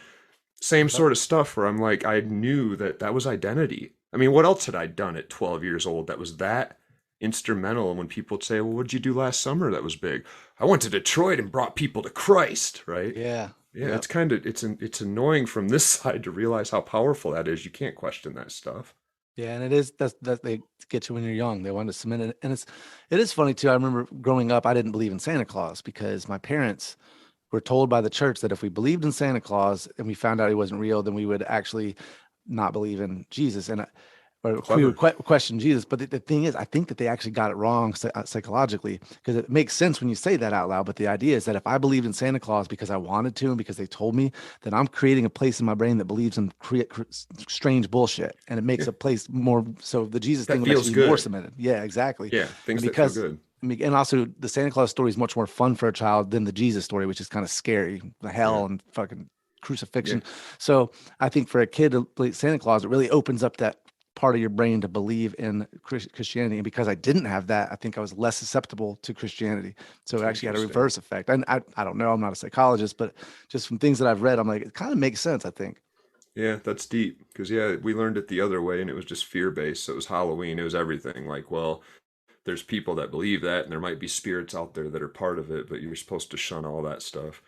same sort of stuff where I'm like, I knew that was identity. I mean, what else had I done at 12 years old that was that instrumental when people would say, well, what did you do last summer that was big? I went to Detroit and brought people to Christ, right? Yeah. Yeah, Yep. it's kind of it's annoying from this side to realize how powerful that is. You can't question that stuff. Yeah, and it is that they get you when you're young. They want to cement it, and it is funny too. I remember growing up, I didn't believe in Santa Claus because my parents were told by the church that if we believed in Santa Claus and we found out he wasn't real, then we would actually not believe in Jesus. And or we would Clever. question Jesus. But the thing is, I think that they actually got it wrong psychologically, because it makes sense when you say that out loud. But the idea is that if I believed in Santa Claus because I wanted to and because they told me, then I'm creating a place in my brain that believes in strange bullshit, and it makes Yeah, a place more. So the Jesus that thing would feels actually be more good. cemented. Yeah, exactly. Yeah, And things that feel because good. I mean, and also the Santa Claus story is much more fun for a child than the Jesus story, which is kind of scary, the Yeah, hell and fucking yeah, crucifixion. So I think for a kid to play Santa Claus, it really opens up that part of your brain to believe in Christianity. And because I didn't have that, I think I was less susceptible to Christianity. So it actually had a interesting. reverse effect. And I don't know, I'm not a psychologist, but just from things that I've read, I'm like, it kind of makes sense, I think. Yeah, that's deep because yeah, we learned it the other way, and it was just fear based. So it was Halloween, it was everything. Like, well, there's people that believe that, and there might be spirits out there that are part of it, but you're supposed to shun all that stuff.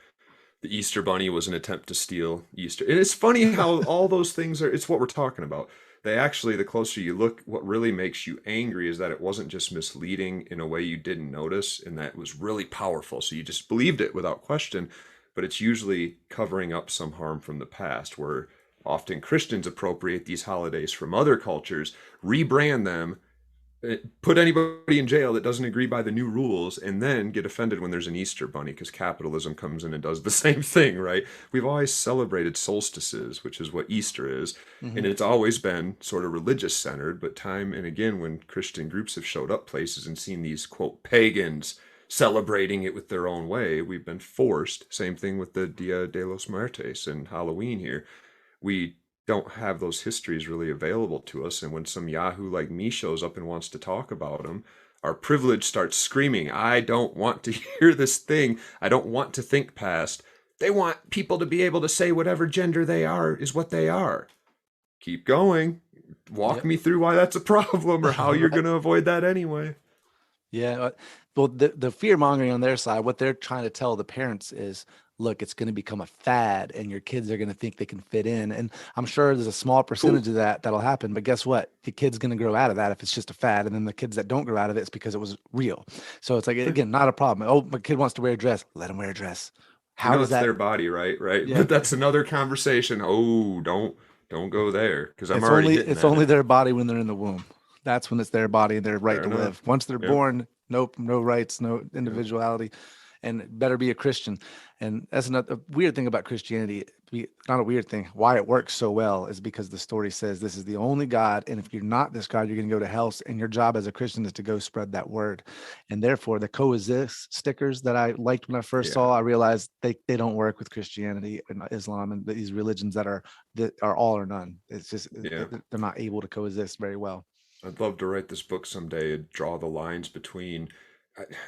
The Easter Bunny was an attempt to steal Easter. And it's funny how all those things are, it's what we're talking about. They actually, the closer you look, what really makes you angry is that it wasn't just misleading in a way you didn't notice, and that was really powerful. So you just believed it without question, but it's usually covering up some harm from the past, where often Christians appropriate these holidays from other cultures, rebrand them, put anybody in jail that doesn't agree by the new rules, and then get offended when there's an Easter bunny because capitalism comes in and does the same thing, right? We've always celebrated solstices, which is what Easter is, and Hmm. it's always been sort of religious centered, but time and again when Christian groups have showed up places and seen these quote pagans celebrating it with their own way, we've been forced. Same thing with the Dia de los Muertos and Halloween here. We don't have those histories really available to us. And when some Yahoo like me shows up and wants to talk about them, our privilege starts screaming, I don't want to hear this thing. I don't want to think past. They want people to be able to say whatever gender they are is what they are. Keep going. Walk Yep. me through why that's a problem or how you're Right. going to avoid that anyway. Yeah. Well, the fear mongering on their side, what they're trying to tell the parents is, look, it's going to become a fad and your kids are going to think they can fit in. And I'm sure there's a small Cool. percentage of that'll happen. But guess what? The kid's going to grow out of that if it's just a fad. And then the kids that don't grow out of it, it's because it was real. So it's like, Sure. again, not a problem. Oh, my kid wants to wear a dress. Let him wear a dress. You How know does it's that? their body, right? Right. Yeah. But that's another conversation. Oh, don't go there because I'm It's already only hitting it's at only it. their body when they're in the womb. That's when it's their body and their right Fair to live. enough. Once they're Yep. born, nope, no rights, no Yep. individuality, and it better be a Christian. And that's another a weird thing about Christianity. Not a weird thing. Why it works so well is because the story says this is the only God, and if you're not this God, you're going to go to hell. And your job as a Christian is to go spread that word. And therefore, the coexist stickers that I liked when I first Yeah. saw, I realized they don't work with Christianity and Islam and these religions that are all or none. It's just Yeah. they're not able to coexist very well. I'd love to write this book someday and draw the lines between.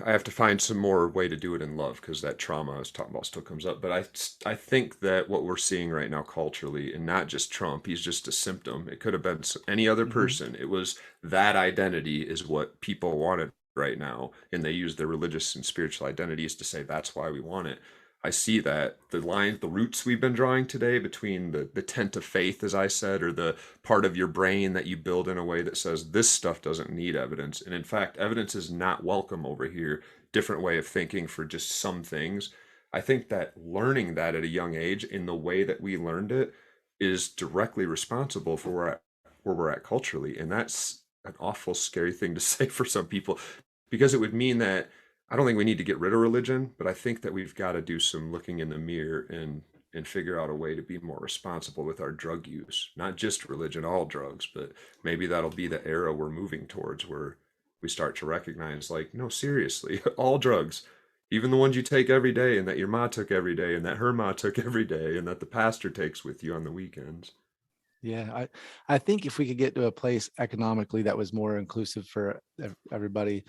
I have to find some more way to do it in love because that trauma I was talking about still comes up. But I think that what we're seeing right now culturally, and not just Trump, he's just a symptom. It could have been any other Hmm. person. It was that identity is what people wanted right now, and they use their religious and spiritual identities to say that's why we want it. I see that the lines, the roots we've been drawing today between the tent of faith, as I said, or the part of your brain that you build in a way that says this stuff doesn't need evidence. And in fact, evidence is not welcome over here. Different way of thinking for just some things. I think that learning that at a young age in the way that we learned it is directly responsible for where we're at culturally. And that's an awful scary thing to say for some people because it would mean that I don't think we need to get rid of religion, but I think that we've got to do some looking in the mirror and figure out a way to be more responsible with our drug use. Not just religion, all drugs, but maybe that'll be the era we're moving towards where we start to recognize like, no, seriously, all drugs, even the ones you take every day and that your ma took every day and that her ma took every day and that the pastor takes with you on the weekends. Yeah, I think if we could get to a place economically that was more inclusive for everybody,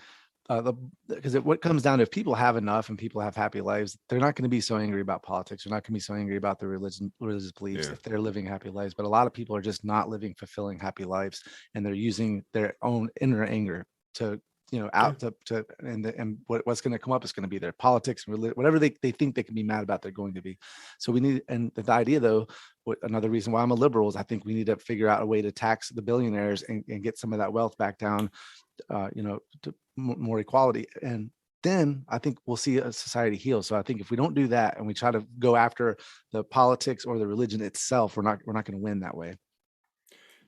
because what comes down to, if people have enough and people have happy lives, they're not going to be so angry about politics. They're not going to be so angry about their religious beliefs Yeah. if they're living happy lives. But a lot of people are just not living fulfilling happy lives, and they're using their own inner anger to out to and what's going to come up is going to be their politics, whatever they think they can be mad about, they're going to be. So we need, and the idea though, another reason why I'm a liberal is I think we need to figure out a way to tax the billionaires and get some of that wealth back down, to more equality. And then I think we'll see a society heal. So I think if we don't do that and we try to go after the politics or the religion itself, we're not going to win that way.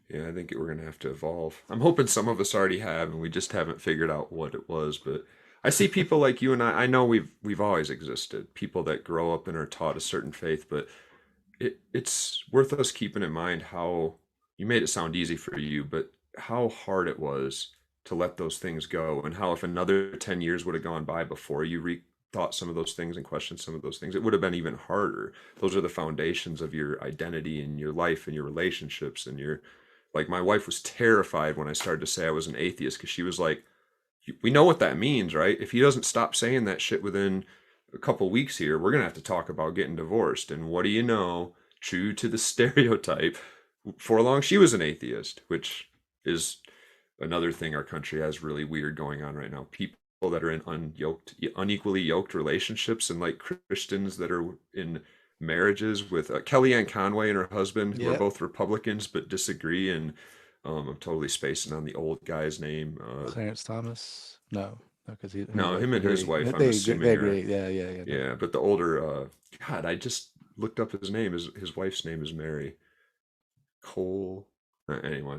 Yeah, I think we're going to have to evolve. I'm hoping some of us already have, and we just haven't figured out what it was. But I see people like you and I know we've always existed, people that grow up and are taught a certain faith, but it's worth us keeping in mind how you made it sound easy for you, but how hard it was to let those things go, and how if another 10 years would have gone by before you rethought some of those things and questioned some of those things, it would have been even harder. Those are the foundations of your identity and your life and your relationships and your, like, my wife was terrified when I started to say I was an atheist, because she was like, we know what that means, right? If he doesn't stop saying that shit within a couple weeks here, we're going to have to talk about getting divorced. And what do you know? True to the stereotype, for long she was an atheist, which is another thing our country has really weird going on right now. People that are in unequally yoked relationships, and like Christians that are in marriages with Kellyanne Conway and her husband, who are both Republicans but disagree. And I'm totally spacing on the old guy's name. Clarence Thomas? No, because him and his wife. They agree. Yeah. But the older, God, I just looked up his name. His wife's name is Mary Cole. Anyway,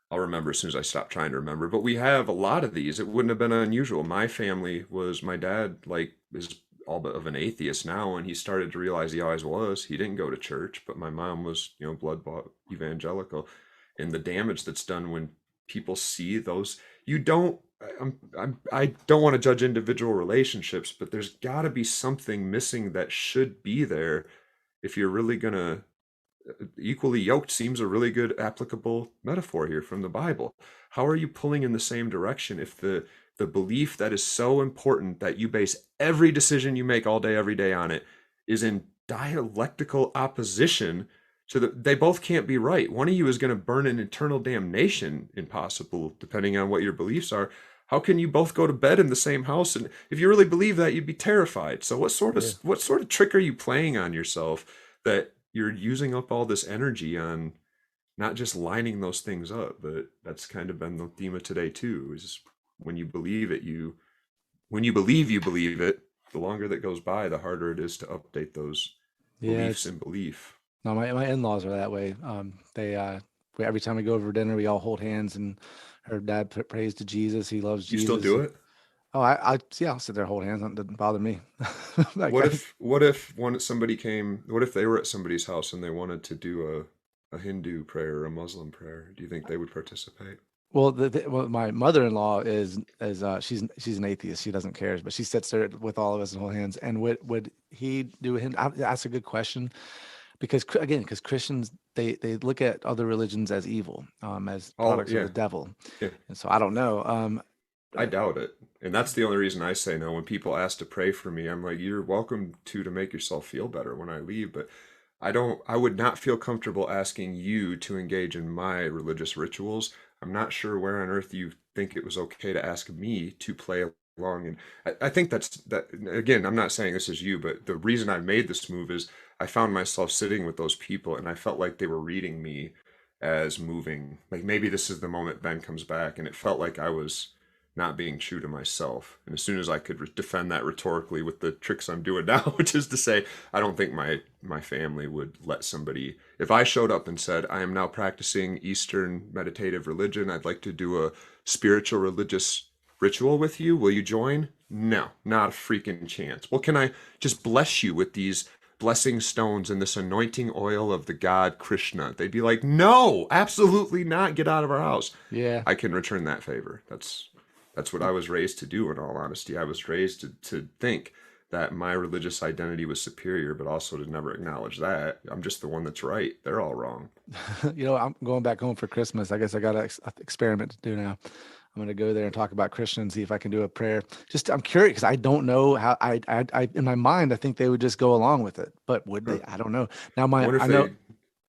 I'll remember as soon as I stop trying to remember. But we have a lot of these. It wouldn't have been unusual. My family was, my dad is all but of an atheist now, and he started to realize he always was. He didn't go to church, but my mom was, blood-bought evangelical. And the damage that's done when people see those, I don't want to judge individual relationships, but there's got to be something missing that should be there if you're really gonna. Equally yoked seems a really good applicable metaphor here from the Bible. How are you pulling in the same direction if the belief that is so important that you base every decision you make all day, every day on it is in dialectical opposition to they both can't be right. One of you is going to burn in eternal damnation, impossible, depending on what your beliefs are. How can you both go to bed in the same house? And if you really believe that, you'd be terrified. So what sort of trick are you playing on yourself that you're using up all this energy on not just lining those things up? But that's kind of been the theme of today too, is when you believe it, when you believe it, the longer that goes by, the harder it is to update those beliefs and belief. No, my in-laws are that way. Every time we go over for dinner, we all hold hands, and her dad prays to Jesus. He loves Jesus. You still do it? Oh, I'll sit there, hold hands. It doesn't bother me. What if somebody came? What if they were at somebody's house and they wanted to do a Hindu prayer or a Muslim prayer? Do you think they would participate? Well, my mother-in-law is she's an atheist. She doesn't care, but she sits there with all of us and hold hands. And would he do a Hindu? That's a good question, because Christians they look at other religions as evil, as products of the devil. Yeah. And so I don't know. I doubt it. And that's the only reason I say no. When people ask to pray for me, I'm like, you're welcome to make yourself feel better when I leave. But I would not feel comfortable asking you to engage in my religious rituals. I'm not sure where on earth you think it was okay to ask me to play along. And I think that, again, I'm not saying this is you, but the reason I made this move is I found myself sitting with those people and I felt like they were reading me as moving. Like, maybe this is the moment Ben comes back, and it felt like I was not being true to myself. And as soon as I could defend that rhetorically with the tricks I'm doing now, which is to say, I don't think my family would let somebody, if I showed up and said, I am now practicing Eastern meditative religion, I'd like to do a spiritual religious ritual with you, will you join? No, not a freaking chance. Well, can I just bless you with these blessing stones and this anointing oil of the god Krishna? They'd be like, no, absolutely not. Get out of our house. Yeah. I can return that favor. That's what I was raised to do, in all honesty. I was raised to think that my religious identity was superior, but also to never acknowledge that I'm just the one that's right. They're all wrong. I'm going back home for Christmas. I guess I got an experiment to do now. I'm going to go there and talk about Christians, see if I can do a prayer. I'm curious, because I don't know how. I in my mind, I think they would just go along with it, but would they? I don't know. Now,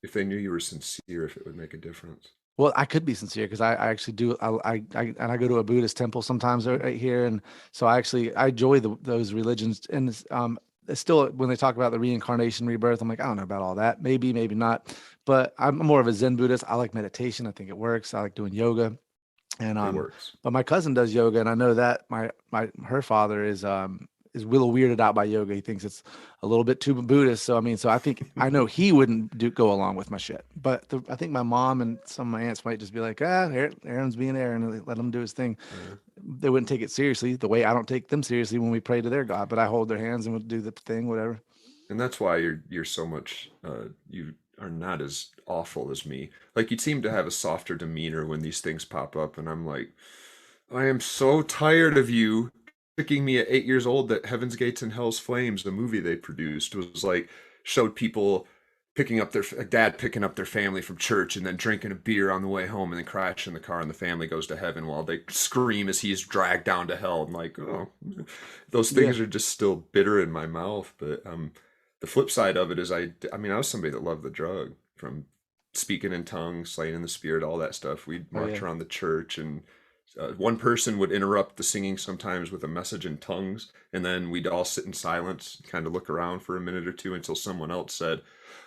if they knew you were sincere, if it would make a difference. Well, I could be sincere because I actually do. I go to a Buddhist temple sometimes right here, and so I enjoy those religions. And it's still, when they talk about the reincarnation, rebirth, I'm like, I don't know about all that. Maybe, maybe not. But I'm more of a Zen Buddhist. I like meditation. I think it works. I like doing yoga, and It works. But my cousin does yoga, and I know that her father is a little weirded out by yoga. He thinks it's a little bit too Buddhist. So, I mean, I think, I know he wouldn't go along with my shit, but I think my mom and some of my aunts might just be like, Aaron's being Aaron, and let him do his thing. Yeah. They wouldn't take it seriously the way I don't take them seriously when we pray to their God, but I hold their hands and would do the thing, whatever. And that's why you're so much, you are not as awful as me. Like, you seem to have a softer demeanor when these things pop up, and I'm like, I am so tired of you tricking me at 8 years old that Heaven's Gates and Hell's Flames, the movie they produced, was like, showed people a dad picking up their family from church and then drinking a beer on the way home and then crashing the car, and the family goes to heaven while they scream as he's dragged down to hell. I'm like, oh, those things are just still bitter in my mouth. But the flip side of it is I was somebody that loved the drug, from speaking in tongues, slaying in the spirit, all that stuff. We'd march around the church, and one person would interrupt the singing sometimes with a message in tongues, and then we'd all sit in silence, kind of look around for a minute or two until someone else said,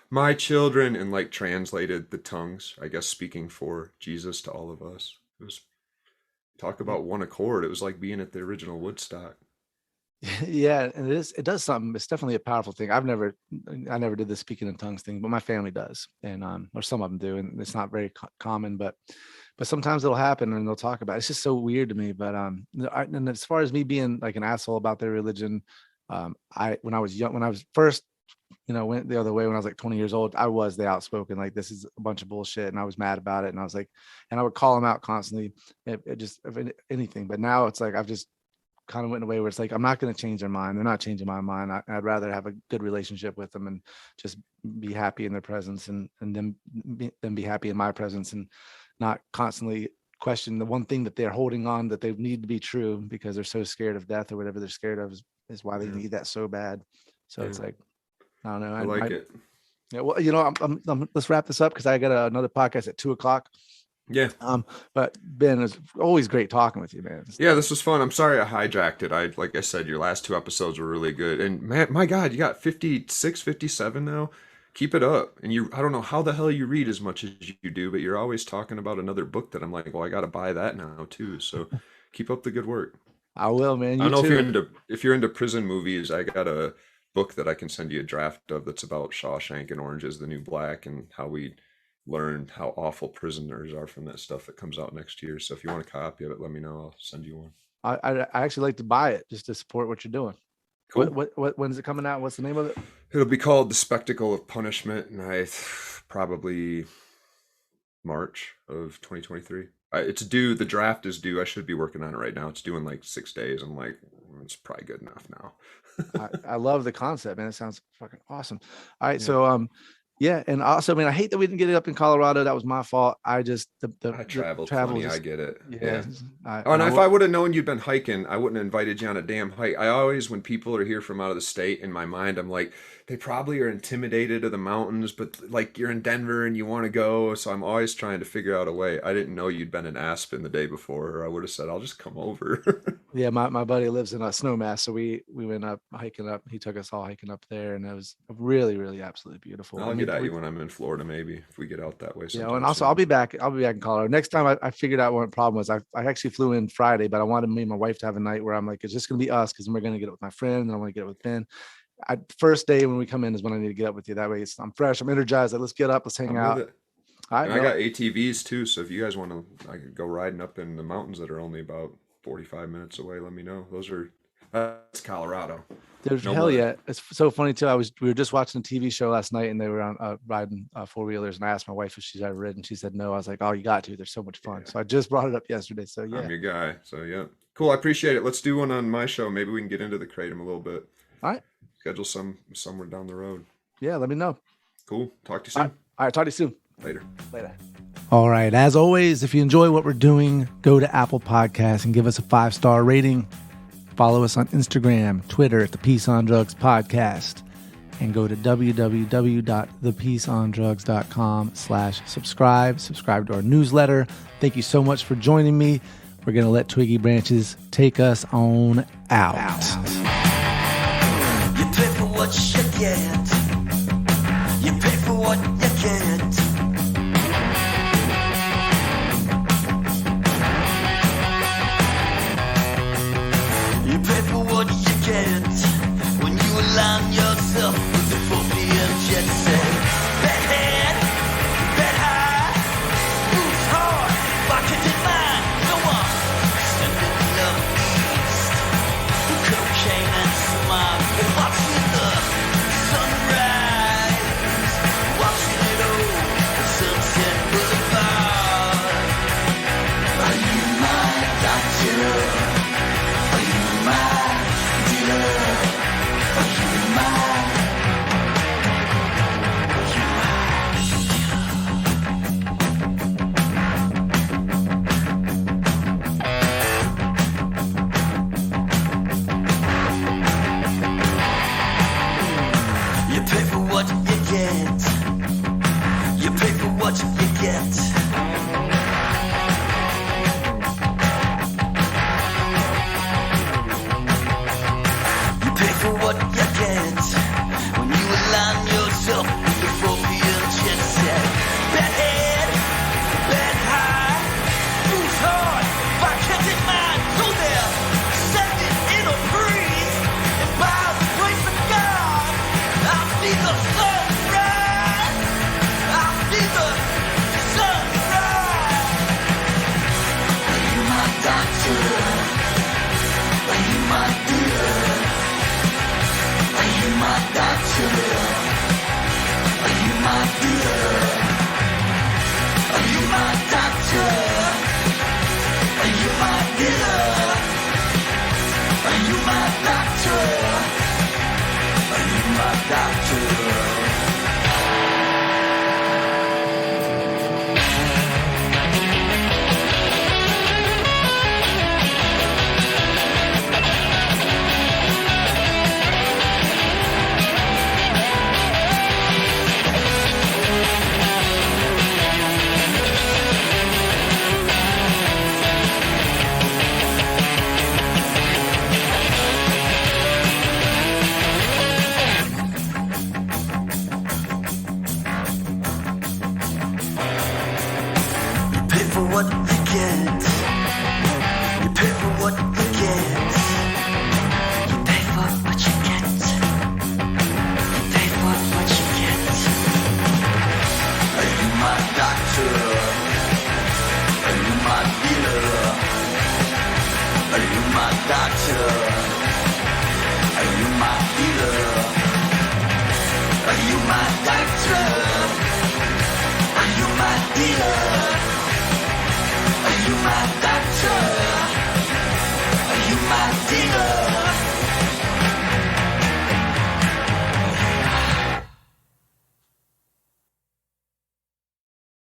"My children," and like translated the tongues, I guess speaking for Jesus to all of us. It was, talk about one accord. It was like being at the original Woodstock. Yeah, and it does something. It's definitely a powerful thing. I never did the speaking in tongues thing, but my family does, and or some of them do, and it's not very common, but sometimes it'll happen and they'll talk about it. It's just so weird to me. But and as far as me being like an asshole about their religion, when I was first, went the other way when I was like 20 years old, I was the outspoken, like, this is a bunch of bullshit, and I was mad about it, and I was like, and I would call them out constantly, if anything. But now it's like I've just kind of went away where it's like, I'm not going to change their mind. They're not changing my mind. I'd rather have a good relationship with them and just be happy in their presence, and them be happy in my presence, and not constantly question the one thing that they're holding on that they need to be true because they're so scared of death, or whatever they're scared of is why they need that so bad. So it's like, I don't know. I like it. Yeah. Well, let's wrap this up because I got another podcast at 2:00. Yeah. But Ben, it's always great talking with you, man. Yeah, this was fun. I'm sorry I hijacked it. Like I said, your last two episodes were really good. And man, my God, you got 56, 57 now. Keep it up. And I don't know how the hell you read as much as you do, but you're always talking about another book that I'm like, well, I got to buy that now too. So keep up the good work. I will, man. I don't know if you're into prison movies. I got a book that I can send you a draft of that's about Shawshank and Orange is the New Black, and how we learned how awful prisoners are from that stuff, that comes out next year. So if you want a copy of it, let me know. I'll send you one. I actually like to buy it just to support what you're doing. Cool. What when's it coming out? What's the name of it? It'll be called The Spectacle of Punishment, and probably March of 2023. It's due. The draft is due. I should be working on it right now. It's due in like 6 days. I'm like, it's probably good enough now. I love the concept, man. It sounds fucking awesome. All right, so yeah, and also, I hate that we didn't get it up in Colorado. That was my fault. I just I traveled funny. I get it. Yeah. If I would have known you'd been hiking, I wouldn't have invited you on a damn hike. I always, when people are here from out of the state, in my mind, I'm like, they probably are intimidated of the mountains, but like, you're in Denver and you want to go. So I'm always trying to figure out a way. I didn't know you'd been in Aspen the day before, or I would have said, I'll just come over. Yeah, my buddy lives in Snowmass, so we went up hiking up. He took us all hiking up there, and it was really, really absolutely beautiful. I'll get at you when I'm in Florida, maybe, if we get out that way. Yeah, and also I'll be back in Colorado next time. I figured out what the problem was. I actually flew in Friday, but I wanted me and my wife to have a night where I'm like, it's just gonna be us, because then we're gonna get it with my friend, and I want to get it with Ben. First day when we come in is when I need to get up with you. That way I'm fresh, I'm energized. Like, let's get up, let's hang out. All right, I got ATVs too, so if you guys want to, I could go riding up in the mountains that are only about 45 minutes away. Let me know. That's Colorado. There's hell yeah. It's so funny too. We were just watching a TV show last night, and they were on riding 4-wheelers, and I asked my wife if she's ever ridden. She said no. I was like, oh, you got to. They're so much fun. Yeah. So I just brought it up yesterday. So yeah, I'm your guy. So yeah, cool. I appreciate it. Let's do one on my show. Maybe we can get into the Kratom a little bit. All right. Schedule somewhere down the road. Yeah, let me know. Cool. Talk to you soon. All right. Talk to you soon. Later. All right. As always, if you enjoy what we're doing, go to Apple Podcasts and give us a 5-star rating. Follow us on Instagram, Twitter at the Peace on Drugs Podcast. and go to www.thepeaceondrugs.com/subscribe. Subscribe to our newsletter. Thank you so much for joining me. We're going to let Twiggy Branches take us on out. You pay for what you get. You pay for what you get. You pay for what you get when you align yourself with the Phobia jet set. Bad head, bad high, moves hard, bucketed mind. No one sending love east. Cocaine and smile, watching the sunrise, watching it all, the Sunset Boulevard. Are you my doctor? Are you my dealer? Are you my? Are you You pay for what you get. You pay for what you get. You pay for what you get when you align yourself with the Phobia jet set. Bad head, bad high, moves hard, bucketed mind. Go there, send it in a breeze, and by the grace of God, I'll see the sunrise. I'll see the sunrise. Are you my doctor? Are you my dealer? Are you my doctor? Are you my dealer? Are you my doctor? Are you my dealer? Are you my doctor? Are you my doctor?